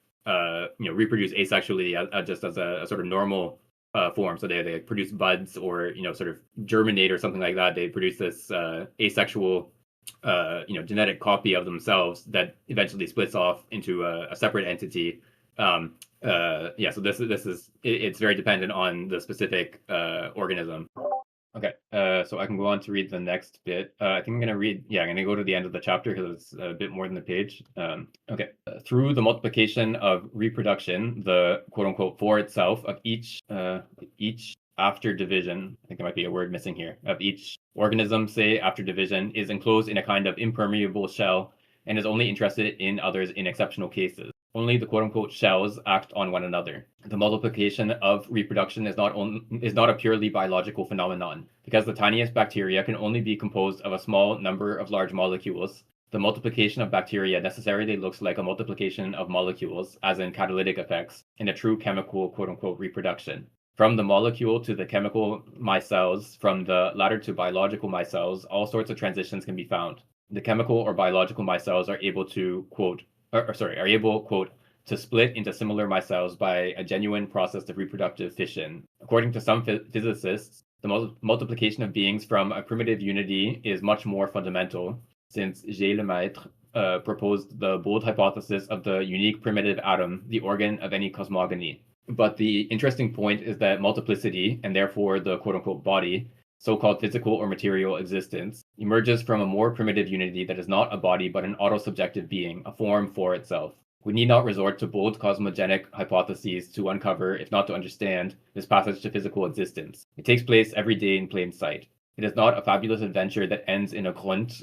reproduce asexually just as a sort of normal form. So they produce buds, or sort of germinate or something like that. They produce this asexual genetic copy of themselves that eventually splits off into a separate entity. So this is it's very dependent on the specific organism. Okay, so I can go on to read the next bit. I think I'm going to go to the end of the chapter because it's a bit more than the page. Okay, through the multiplication of reproduction, the quote-unquote for itself of each after division, I think there might be a word missing here, of each organism, say, after division, is enclosed in a kind of impermeable shell and is only interested in others in exceptional cases. Only the quote-unquote shells act on one another. The multiplication of reproduction is not a purely biological phenomenon. Because the tiniest bacteria can only be composed of a small number of large molecules, the multiplication of bacteria necessarily looks like a multiplication of molecules, as in catalytic effects, in a true chemical quote-unquote reproduction. From the molecule to the chemical micelles, from the latter to biological micelles, all sorts of transitions can be found. The chemical or biological micelles are able to quote to split into similar micelles by a genuine process of reproductive fission. According to some physicists, the multiplication of beings from a primitive unity is much more fundamental, since G. Lemaitre proposed the bold hypothesis of the unique primitive atom, the organ of any cosmogony. But the interesting point is that multiplicity, and therefore the quote-unquote body, so-called physical or material existence, emerges from a more primitive unity that is not a body but an autosubjective being, a form for itself. We need not resort to bold cosmogenic hypotheses to uncover, if not to understand, this passage to physical existence. It takes place every day in plain sight. It is not a fabulous adventure that ends in a Grund,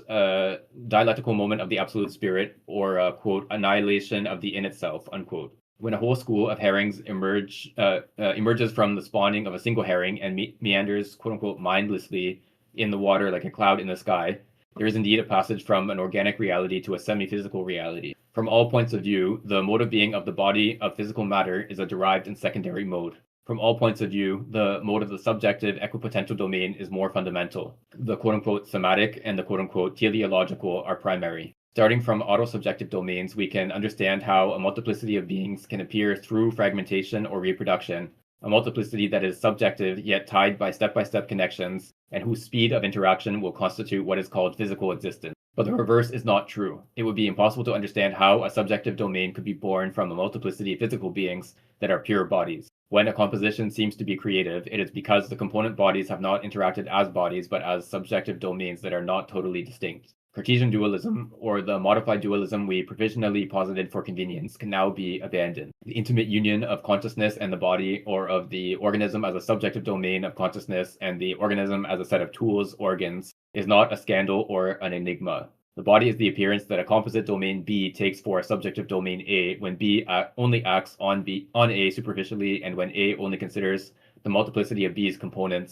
dialectical moment of the absolute spirit, or a, quote, annihilation of the in itself, unquote. When a whole school of herrings emerges from the spawning of a single herring and meanders, quote-unquote, mindlessly in the water like a cloud in the sky, there is indeed a passage from an organic reality to a semi-physical reality. From all points of view, the mode of being of the body of physical matter is a derived and secondary mode. From all points of view, the mode of the subjective equipotential domain is more fundamental. The quote-unquote thematic and the quote-unquote teleological are primary. Starting from autosubjective domains, we can understand how a multiplicity of beings can appear through fragmentation or reproduction, a multiplicity that is subjective yet tied by step-by-step connections, and whose speed of interaction will constitute what is called physical existence. But the reverse is not true. It would be impossible to understand how a subjective domain could be born from a multiplicity of physical beings that are pure bodies. When a composition seems to be creative, it is because the component bodies have not interacted as bodies but as subjective domains that are not totally distinct. Cartesian dualism, or the modified dualism we provisionally posited for convenience, can now be abandoned. The intimate union of consciousness and the body, or of the organism as a subjective domain of consciousness and the organism as a set of tools, organs, is not a scandal or an enigma. The body is the appearance that a composite domain B takes for a subjective domain A when B only acts on A superficially, and when A only considers the multiplicity of B's component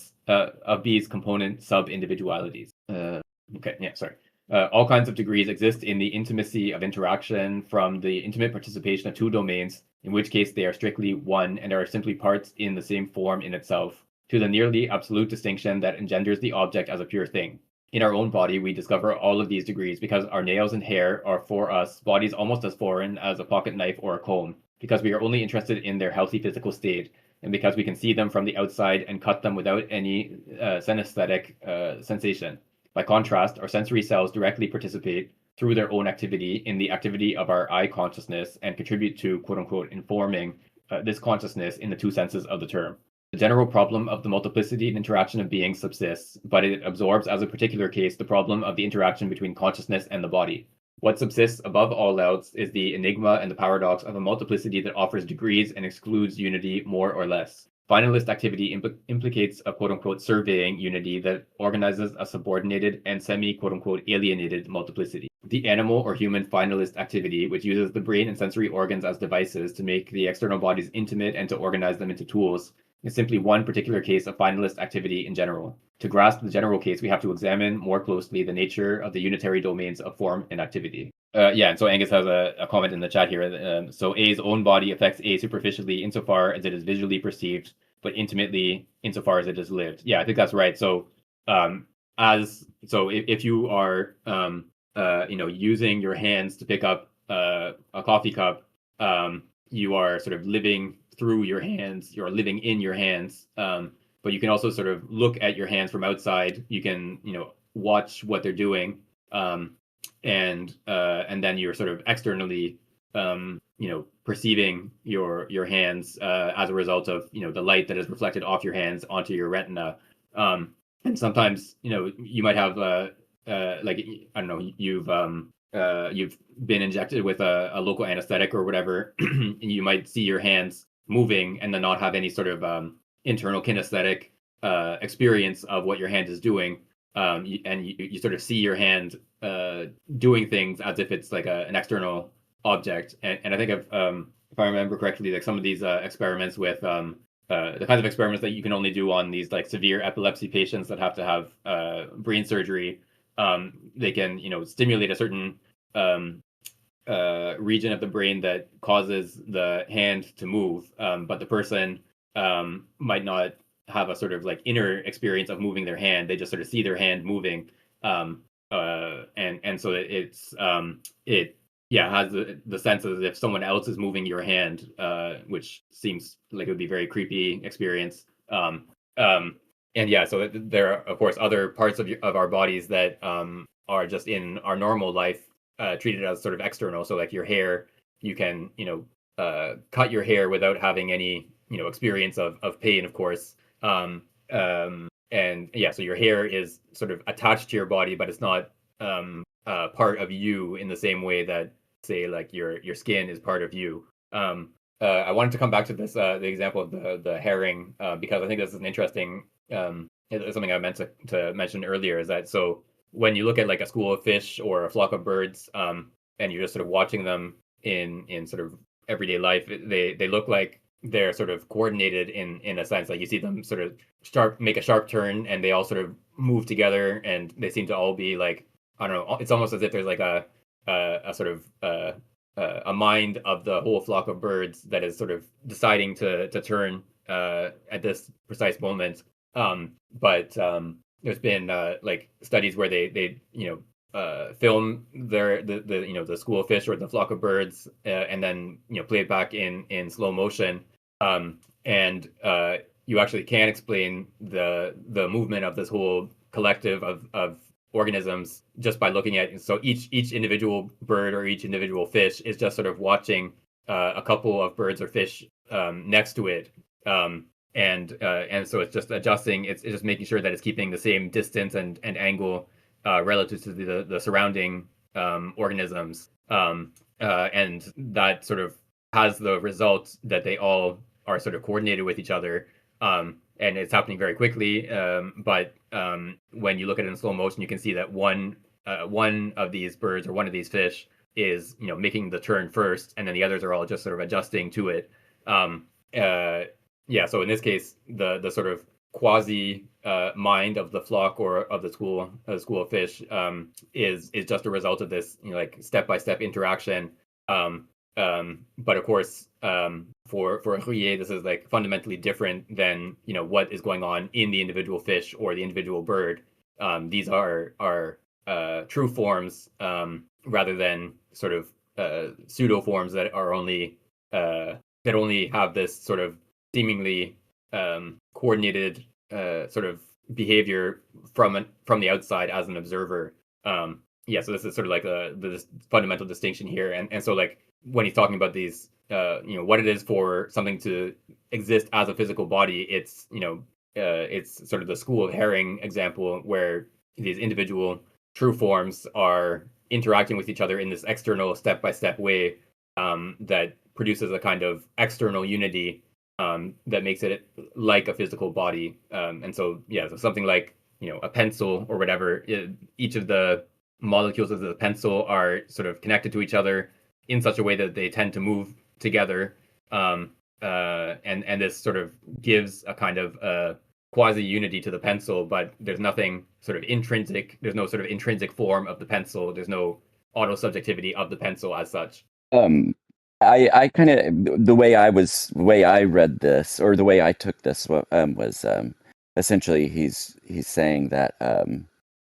sub-individualities. All kinds of degrees exist in the intimacy of interaction, from the intimate participation of two domains, in which case they are strictly one and are simply parts in the same form in itself, to the nearly absolute distinction that engenders the object as a pure thing. In our own body, we discover all of these degrees because our nails and hair are for us bodies almost as foreign as a pocket knife or a comb, because we are only interested in their healthy physical state, and because we can see them from the outside and cut them without any synesthetic sensation. By contrast, our sensory cells directly participate through their own activity in the activity of our eye consciousness and contribute to, quote-unquote, informing this consciousness in the two senses of the term. The general problem of the multiplicity and interaction of beings subsists, but it absorbs as a particular case the problem of the interaction between consciousness and the body. What subsists above all else is the enigma and the paradox of a multiplicity that offers degrees and excludes unity more or less. Finalist activity implicates a quote-unquote surveying unity that organizes a subordinated and semi-quote-unquote alienated multiplicity. The animal or human finalist activity, which uses the brain and sensory organs as devices to make the external bodies intimate and to organize them into tools, is simply one particular case of finalist activity in general. To grasp the general case, we have to examine more closely the nature of the unitary domains of form and activity. And so Angus has a comment in the chat here. So A's own body affects A superficially insofar as it is visually perceived, but intimately insofar as it is lived. Yeah, I think that's right. So if you are using your hands to pick up a coffee cup, you are sort of living through your hands. You're living in your hands. But you can also sort of look at your hands from outside. You can, watch what they're doing, and then you're sort of externally, perceiving your hands as a result of the light that is reflected off your hands onto your retina. And sometimes you might have like I don't know, you've been injected with a local anesthetic or whatever, and you might see your hands moving and then not have any sort of internal kinesthetic experience of what your hand is doing. And you sort of see your hand doing things as if it's like an external object. And I think if I remember correctly, like some of these experiments with the kinds of experiments that you can only do on these like severe epilepsy patients that have to have brain surgery, they can stimulate a certain region of the brain that causes the hand to move, but the person might not have a sort of like inner experience of moving their hand. They just sort of see their hand moving, and so it has the sense as if someone else is moving your hand, which seems like it would be a very creepy experience. And yeah, so there are of course other parts of our bodies that are just in our normal life treated as sort of external. So like your hair, you can cut your hair without having any experience of pain, of course. And yeah, so your hair is sort of attached to your body, but it's not part of you in the same way that say like your skin is part of you. I wanted to come back to this the example of the herring because I think this is an interesting it's something I meant to mention earlier, is that so when you look at like a school of fish or a flock of birds, and you're just sort of watching them in sort of everyday life, they look like they're sort of coordinated in a sense. Like you see them sort of make a sharp turn, and they all sort of move together, and they seem to all be like, I don't know. It's almost as if there's like a sort of a mind of the whole flock of birds that is sort of deciding to turn at this precise moment. But there's been like studies where they film the school of fish or the flock of birds, and then play it back in slow motion, and you actually can explain the movement of this whole collective of organisms just by looking at, so each individual bird or each individual fish is just sort of watching a couple of birds or fish next to it, and so it's just adjusting. It's just making sure that it's keeping the same distance and angle relative to the surrounding organisms, and that sort of has the result that they all are sort of coordinated with each other, and it's happening very quickly. But when you look at it in slow motion, you can see that one of these birds or one of these fish is making the turn first, and then the others are all just sort of adjusting to it. Yeah, so in this case, the sort of quasi mind of the flock or of the school of fish is just a result of this like step by step interaction. But of course, for Ruyer, this is like fundamentally different than what is going on in the individual fish or the individual bird. These are true forms rather than sort of pseudo forms that are only that only have this sort of seemingly coordinated sort of behavior from the outside as an observer. Yeah, so this is sort of like the fundamental distinction here, and so like when he's talking about these, what it is for something to exist as a physical body, it's it's sort of the school of herring example where these individual true forms are interacting with each other in this external step by step way that produces a kind of external unity that makes it like a physical body. And so, yeah, so something like, a pencil or whatever, each of the molecules of the pencil are sort of connected to each other in such a way that they tend to move together. And this sort of gives a kind of quasi unity to the pencil, but there's nothing sort of intrinsic. There's no sort of intrinsic form of the pencil. There's no auto subjectivity of the pencil as such. I kind of the way I read this, or the way I took this was essentially he's saying that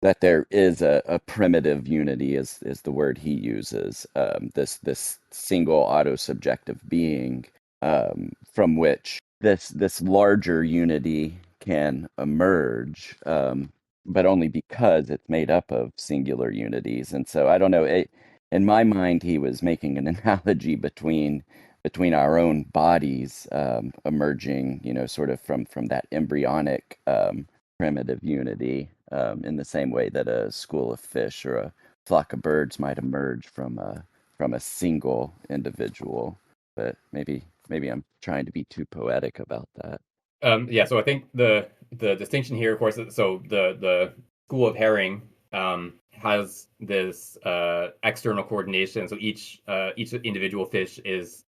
that there is a primitive unity is the word he uses, this single auto subjective being from which this larger unity can emerge, but only because it's made up of singular unities. And so I don't know. In my mind, he was making an analogy between our own bodies emerging, sort of from that embryonic primitive unity, in the same way that a school of fish or a flock of birds might emerge from a single individual. But maybe I'm trying to be too poetic about that. Yeah, so I think the distinction here, of course, so the school of herring has this external coordination. So each individual fish is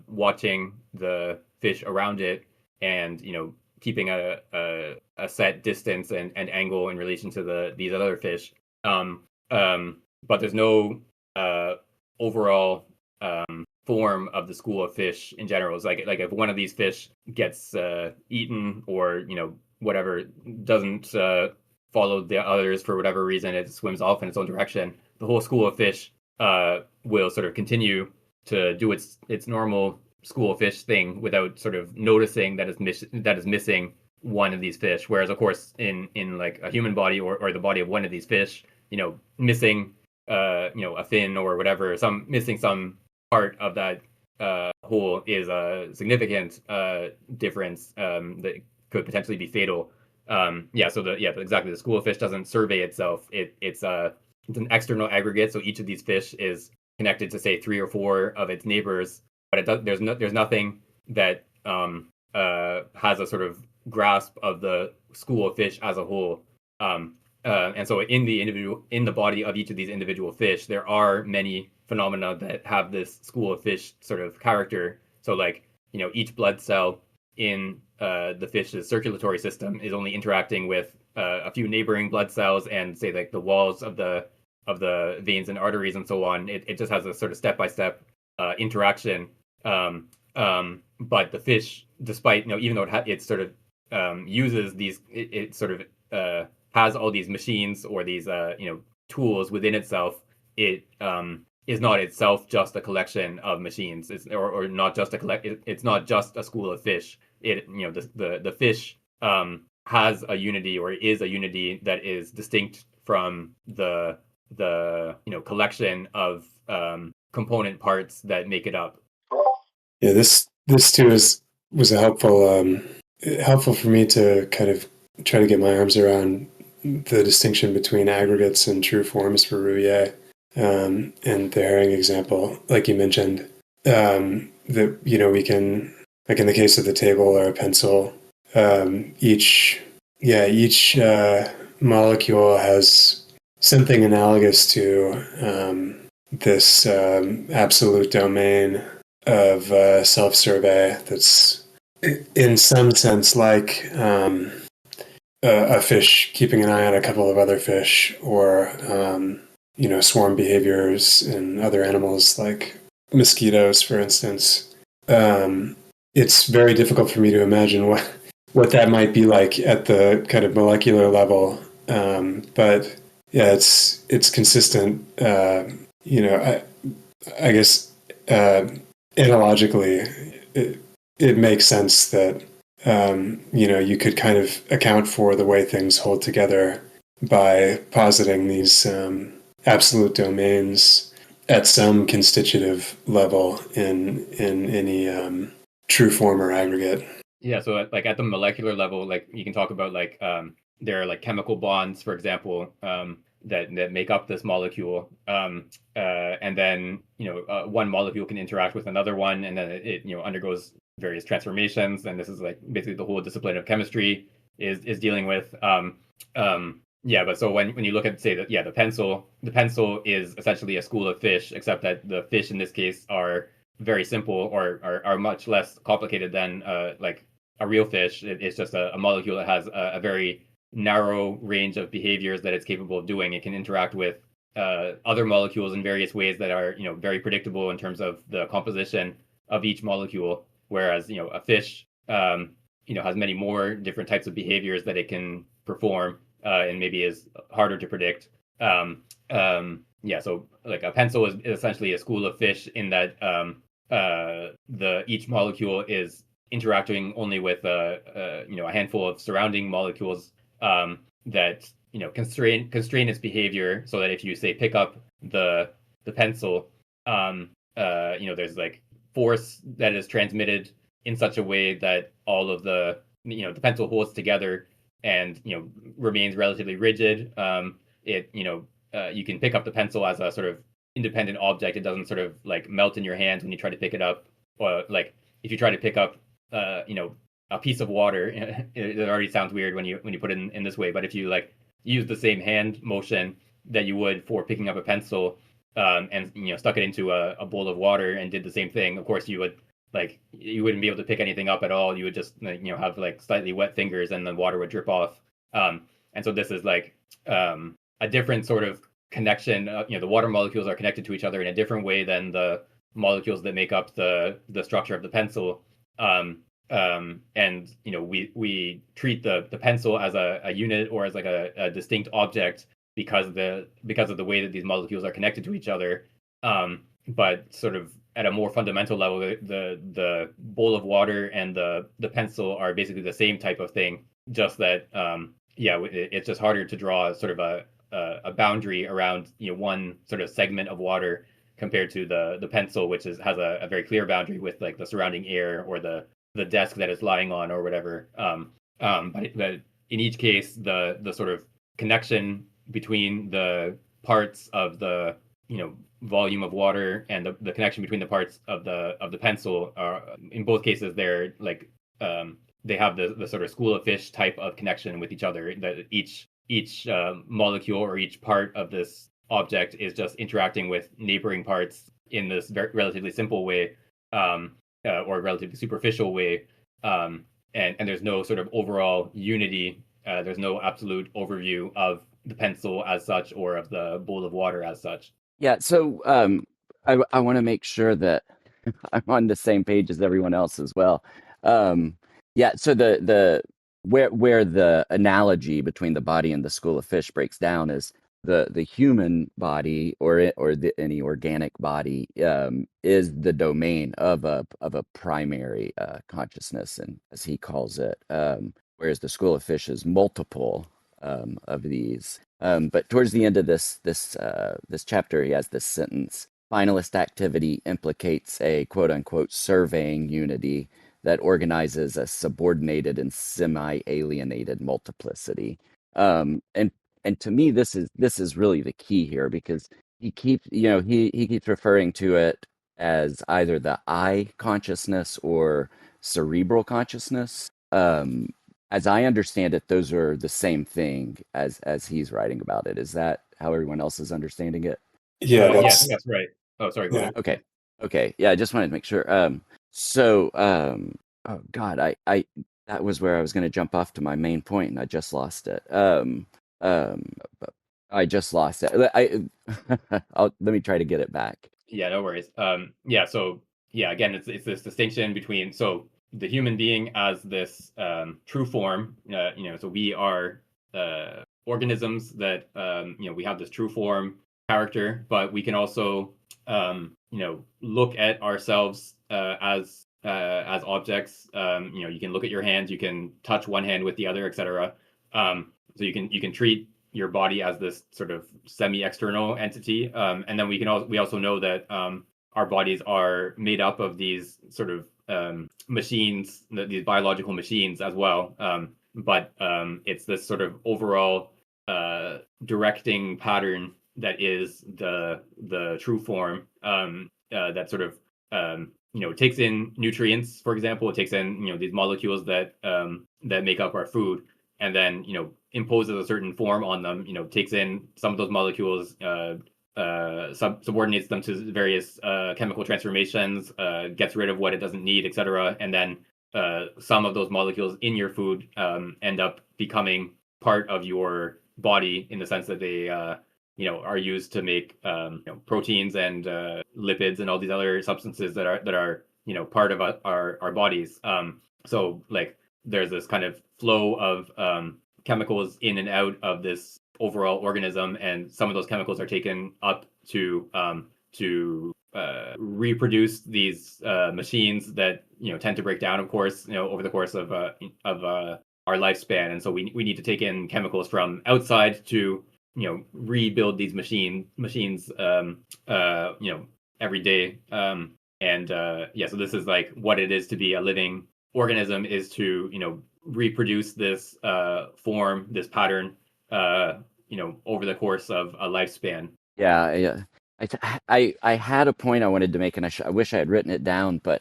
watching the fish around it, and keeping a set distance and angle in relation to these other fish. But there's no overall form of the school of fish in general. It's like if one of these fish gets eaten, or whatever, doesn't follow the others for whatever reason, it swims off in its own direction, the whole school of fish will sort of continue to do its normal school of fish thing without sort of noticing that is missing one of these fish. Whereas, of course, in like a human body, or the body of one of these fish, missing a fin or whatever, missing some part of that whole is a significant difference that could potentially be fatal. Exactly. The school of fish doesn't survey itself. It's an external aggregate. So each of these fish is connected to, say, 3 or 4 of its neighbors, but there's nothing that has a sort of grasp of the school of fish as a whole. And so in the body of each of these individual fish, there are many phenomena that have this school of fish sort of character. So, like, each blood cell in the fish's circulatory system is only interacting with a few neighboring blood cells, and, say, like the walls of the veins and arteries and so on. It just has a sort of step-by-step interaction. But the fish, despite, even though it sort of uses these, it sort of has all these machines, or these tools within itself, it is not itself just a collection of machines. Or not just it's not just a school of fish. The fish has a unity, or is a unity that is distinct from the collection of component parts that make it up. Yeah, this too was a helpful for me to kind of try to get my arms around the distinction between aggregates and true forms for Ruyer, and the herring example, like you mentioned, that we can, like in the case of the table or a pencil, each molecule has something analogous to this absolute domain of self-survey that's in some sense like a fish keeping an eye on a couple of other fish, or swarm behaviors in other animals like mosquitoes, for instance. It's very difficult for me to imagine what that might be like at the kind of molecular level, but yeah, it's consistent. I guess analogically, it makes sense that you could kind of account for the way things hold together by positing these absolute domains at some constitutive level in any true form or aggregate. Yeah, so like at the molecular level, like you can talk about like there are like chemical bonds, for example, that make up this molecule, and then one molecule can interact with another one, and then it undergoes various transformations, and this is like basically the whole discipline of chemistry is dealing with. But so when you look at, say, the pencil is essentially a school of fish, except that the fish in this case are very simple, or are much less complicated than like a real fish. It's just a molecule that has a very narrow range of behaviors that it's capable of doing. It can interact with other molecules in various ways that are very predictable in terms of the composition of each molecule, whereas a fish has many more different types of behaviors that it can perform, and maybe is harder to predict. So like a pencil is essentially a school of fish, in that the each molecule is interacting only with a handful of surrounding molecules that constrain its behavior, so that if you say pick up the pencil, there's like force that is transmitted in such a way that all of the pencil holds together and remains relatively rigid. You can pick up the pencil as a sort of independent object. It doesn't sort of like melt in your hands when you try to pick it up. Or like if you try to pick up, a piece of water, it already sounds weird when you put it in this way. But if you like use the same hand motion that you would for picking up a pencil, and stuck it into a bowl of water and did the same thing, of course you wouldn't be able to pick anything up at all. You would just have like slightly wet fingers and the water would drip off. And so this is like a different sort of connection. The water molecules are connected to each other in a different way than the molecules that make up the structure of the pencil. And we treat the pencil as a unit or as like a distinct object because of the way that these molecules are connected to each other. But sort of at a more fundamental level, the bowl of water and the pencil are basically the same type of thing. Just that it's just harder to draw sort of a boundary around one sort of segment of water compared to the pencil, which has a very clear boundary with like the surrounding air or the desk that it's lying on or whatever. But in each case, the sort of connection between the parts of the volume of water and the connection between the parts of the pencil are, in both cases, they're like they have the sort of school of fish type of connection with each other. That each molecule or each part of this object is just interacting with neighboring parts in this relatively simple way, or relatively superficial way, and there's no sort of overall unity. There's no absolute overview of the pencil as such or of the bowl of water as such. Yeah, so I want to make sure that I'm on the same page as everyone else as well. Um, yeah, so the where the analogy between the body and the school of fish breaks down is the human body or any organic body is the domain of a primary consciousness, and as he calls it, whereas the school of fish is multiple of these. But towards the end of this chapter, he has this sentence: finalist activity implicates a quote unquote surveying unity that organizes a subordinated and semi-alienated multiplicity. And to me, this is really the key here, because he keeps referring to it as either the I consciousness or cerebral consciousness. As I understand it, those are the same thing as he's writing about it. Is that how everyone else is understanding it? Yeah, Yeah, I that's think that's right. Oh, sorry, go yeah. ahead. Okay. Okay. Yeah, I just wanted to make sure. Oh God, I that was where I was going to jump off to my main point, and I just lost it. Um, I just lost it. Let me try to get it back. Yeah, no worries. So yeah, again, it's this distinction between the human being as this true form. So we are organisms that we have this true form character, but we can also look at ourselves as objects. You can look at your hands, you can touch one hand with the other, etc. So you can treat your body as this sort of semi-external entity, and then we also know that our bodies are made up of these sort of machines, these biological machines as well. But it's this sort of overall directing pattern that is the true form, that sort of takes in nutrients. For example, it takes in these molecules that make up our food, and then imposes a certain form on them. Takes in some of those molecules, subordinates them to various chemical transformations, gets rid of what it doesn't need, etc. And then some of those molecules in your food end up becoming part of your body, in the sense that they are used to make proteins and lipids and all these other substances that are part of our bodies. So like there's this kind of flow of chemicals in and out of this overall organism, and some of those chemicals are taken up to reproduce these machines that tend to break down, of course, over the course of our lifespan, and so we need to take in chemicals from outside to rebuild these machines every day. And yeah, so this is like what it is to be a living organism, is to reproduce this form, this pattern, over the course of a lifespan. Yeah, yeah. I had a point I wanted to make, and I wish I had written it down, but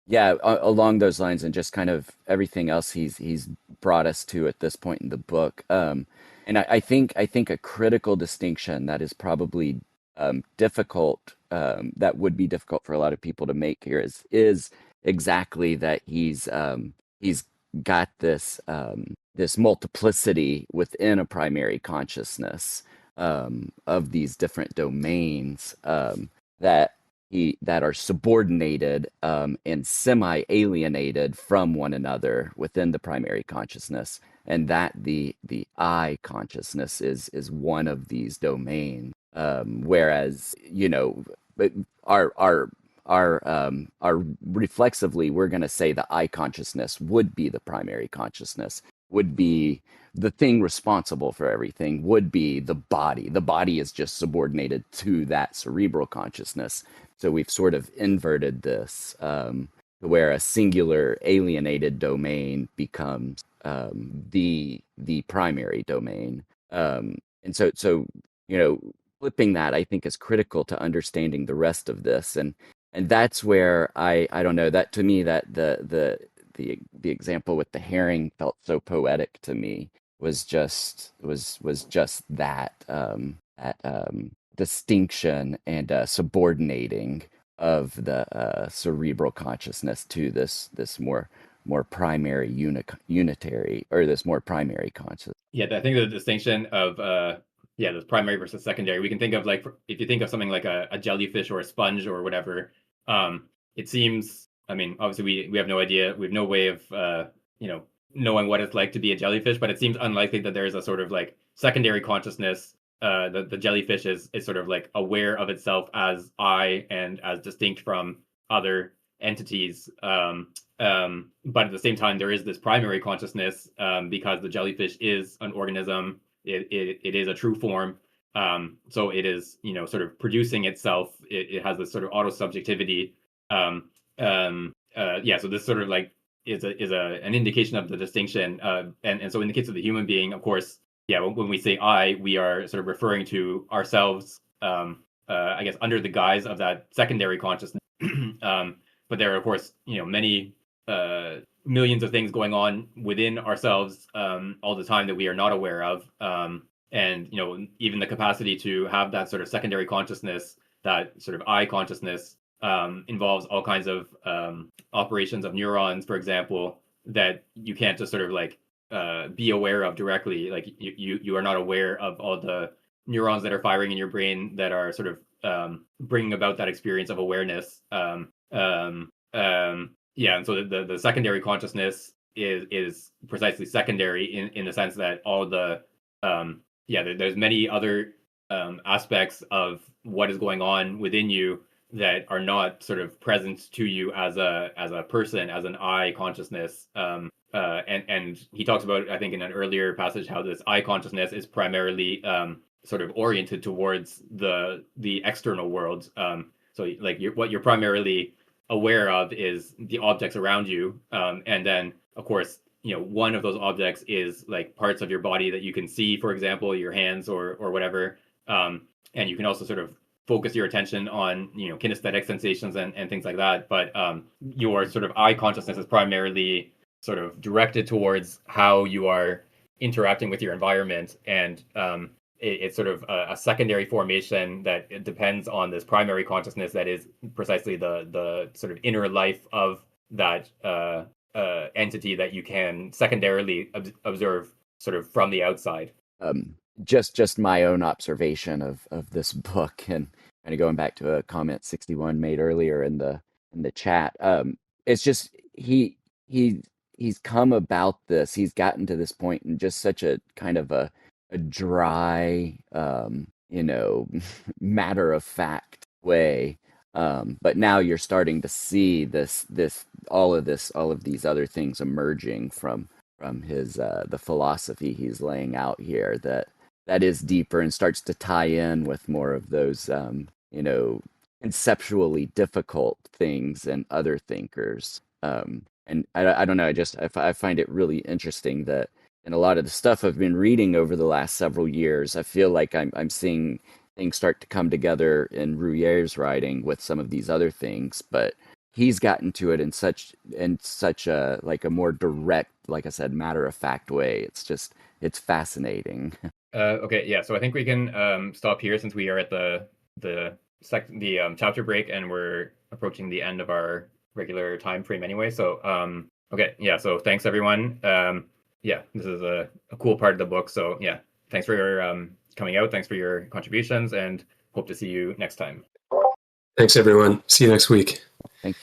yeah, along those lines, and just kind of everything else he's brought us to at this point in the book. And I think a critical distinction that is probably difficult, that would be difficult for a lot of people to make here, is exactly that he's got this multiplicity within a primary consciousness, of these different domains, that are subordinated, and semi-alienated from one another within the primary consciousness, and that the I consciousness is one of these domains. Whereas, but our reflexively, we're going to say the I consciousness would be the primary consciousness, would be the thing responsible for everything, would be the body. The body is just subordinated to that cerebral consciousness. So we've sort of inverted this, where a singular alienated domain becomes, the primary domain. And so flipping that, I think, is critical to understanding the rest of this. And that's where I don't know, that to me, that the example with the herring felt so poetic to me, was just that distinction and subordinating of the cerebral consciousness to this more primary unitary, or this more primary consciousness. Yeah, I think the distinction of the primary versus secondary, we can think of, like, if you think of something like a jellyfish or a sponge or whatever. It seems, I mean, obviously we have no idea, we have no way of knowing what it's like to be a jellyfish, but it seems unlikely that there is a sort of like secondary consciousness. The jellyfish is sort of like aware of itself as I, and as distinct from other entities. But at the same time, there is this primary consciousness, because the jellyfish is an organism. It is a true form. So it is, sort of producing itself. It has this sort of auto-subjectivity. Yeah, so this sort of like is an indication of the distinction. And so in the case of the human being, of course, yeah, when we say I, we are sort of referring to ourselves, I guess, under the guise of that secondary consciousness. But there are, of course, many millions of things going on within ourselves all the time that we are not aware of. And even the capacity to have that sort of secondary consciousness, that sort of I consciousness, involves all kinds of operations of neurons, for example, that you can't just sort of like be aware of directly. Like you are not aware of all the neurons that are firing in your brain that are sort of bringing about that experience of awareness. Yeah, and so the secondary consciousness is precisely secondary in the sense that all the there's many other aspects of what is going on within you that are not sort of present to you as a person, as an I consciousness. And he talks about, I think, in an earlier passage, how this I consciousness is primarily sort of oriented towards the external world. So like what you're primarily aware of is the objects around you, and then of course one of those objects is like parts of your body that you can see, for example, your hands or whatever. And you can also sort of focus your attention on kinesthetic sensations and things like that. But your sort of I consciousness is primarily sort of directed towards how you are interacting with your environment, and it's sort of a secondary formation that it depends on this primary consciousness that is precisely the sort of inner life of that entity that you can secondarily observe sort of from the outside. Just my own observation of this book, and kind of going back to a comment 61 made earlier in the chat. It's just he's come about this. He's gotten to this point in just such a kind of a dry, matter of fact way, But now you're starting to see all of these other things emerging from his the philosophy he's laying out here that is deeper and starts to tie in with more of those conceptually difficult things and other thinkers. And I don't know, I find it really interesting that in a lot of the stuff I've been reading over the last several years, I feel like I'm seeing things start to come together in Ruyer's writing with some of these other things, but he's gotten to it in such a like a more direct, like I said, matter of fact way. It's fascinating. Okay, yeah. So I think we can stop here since we are at the chapter break and we're approaching the end of our regular time frame anyway. So okay, yeah. So thanks everyone. Yeah, this is a cool part of the book. So yeah, thanks for your coming out. Thanks for your contributions, and hope to see you next time. Thanks, everyone. See you next week. Thank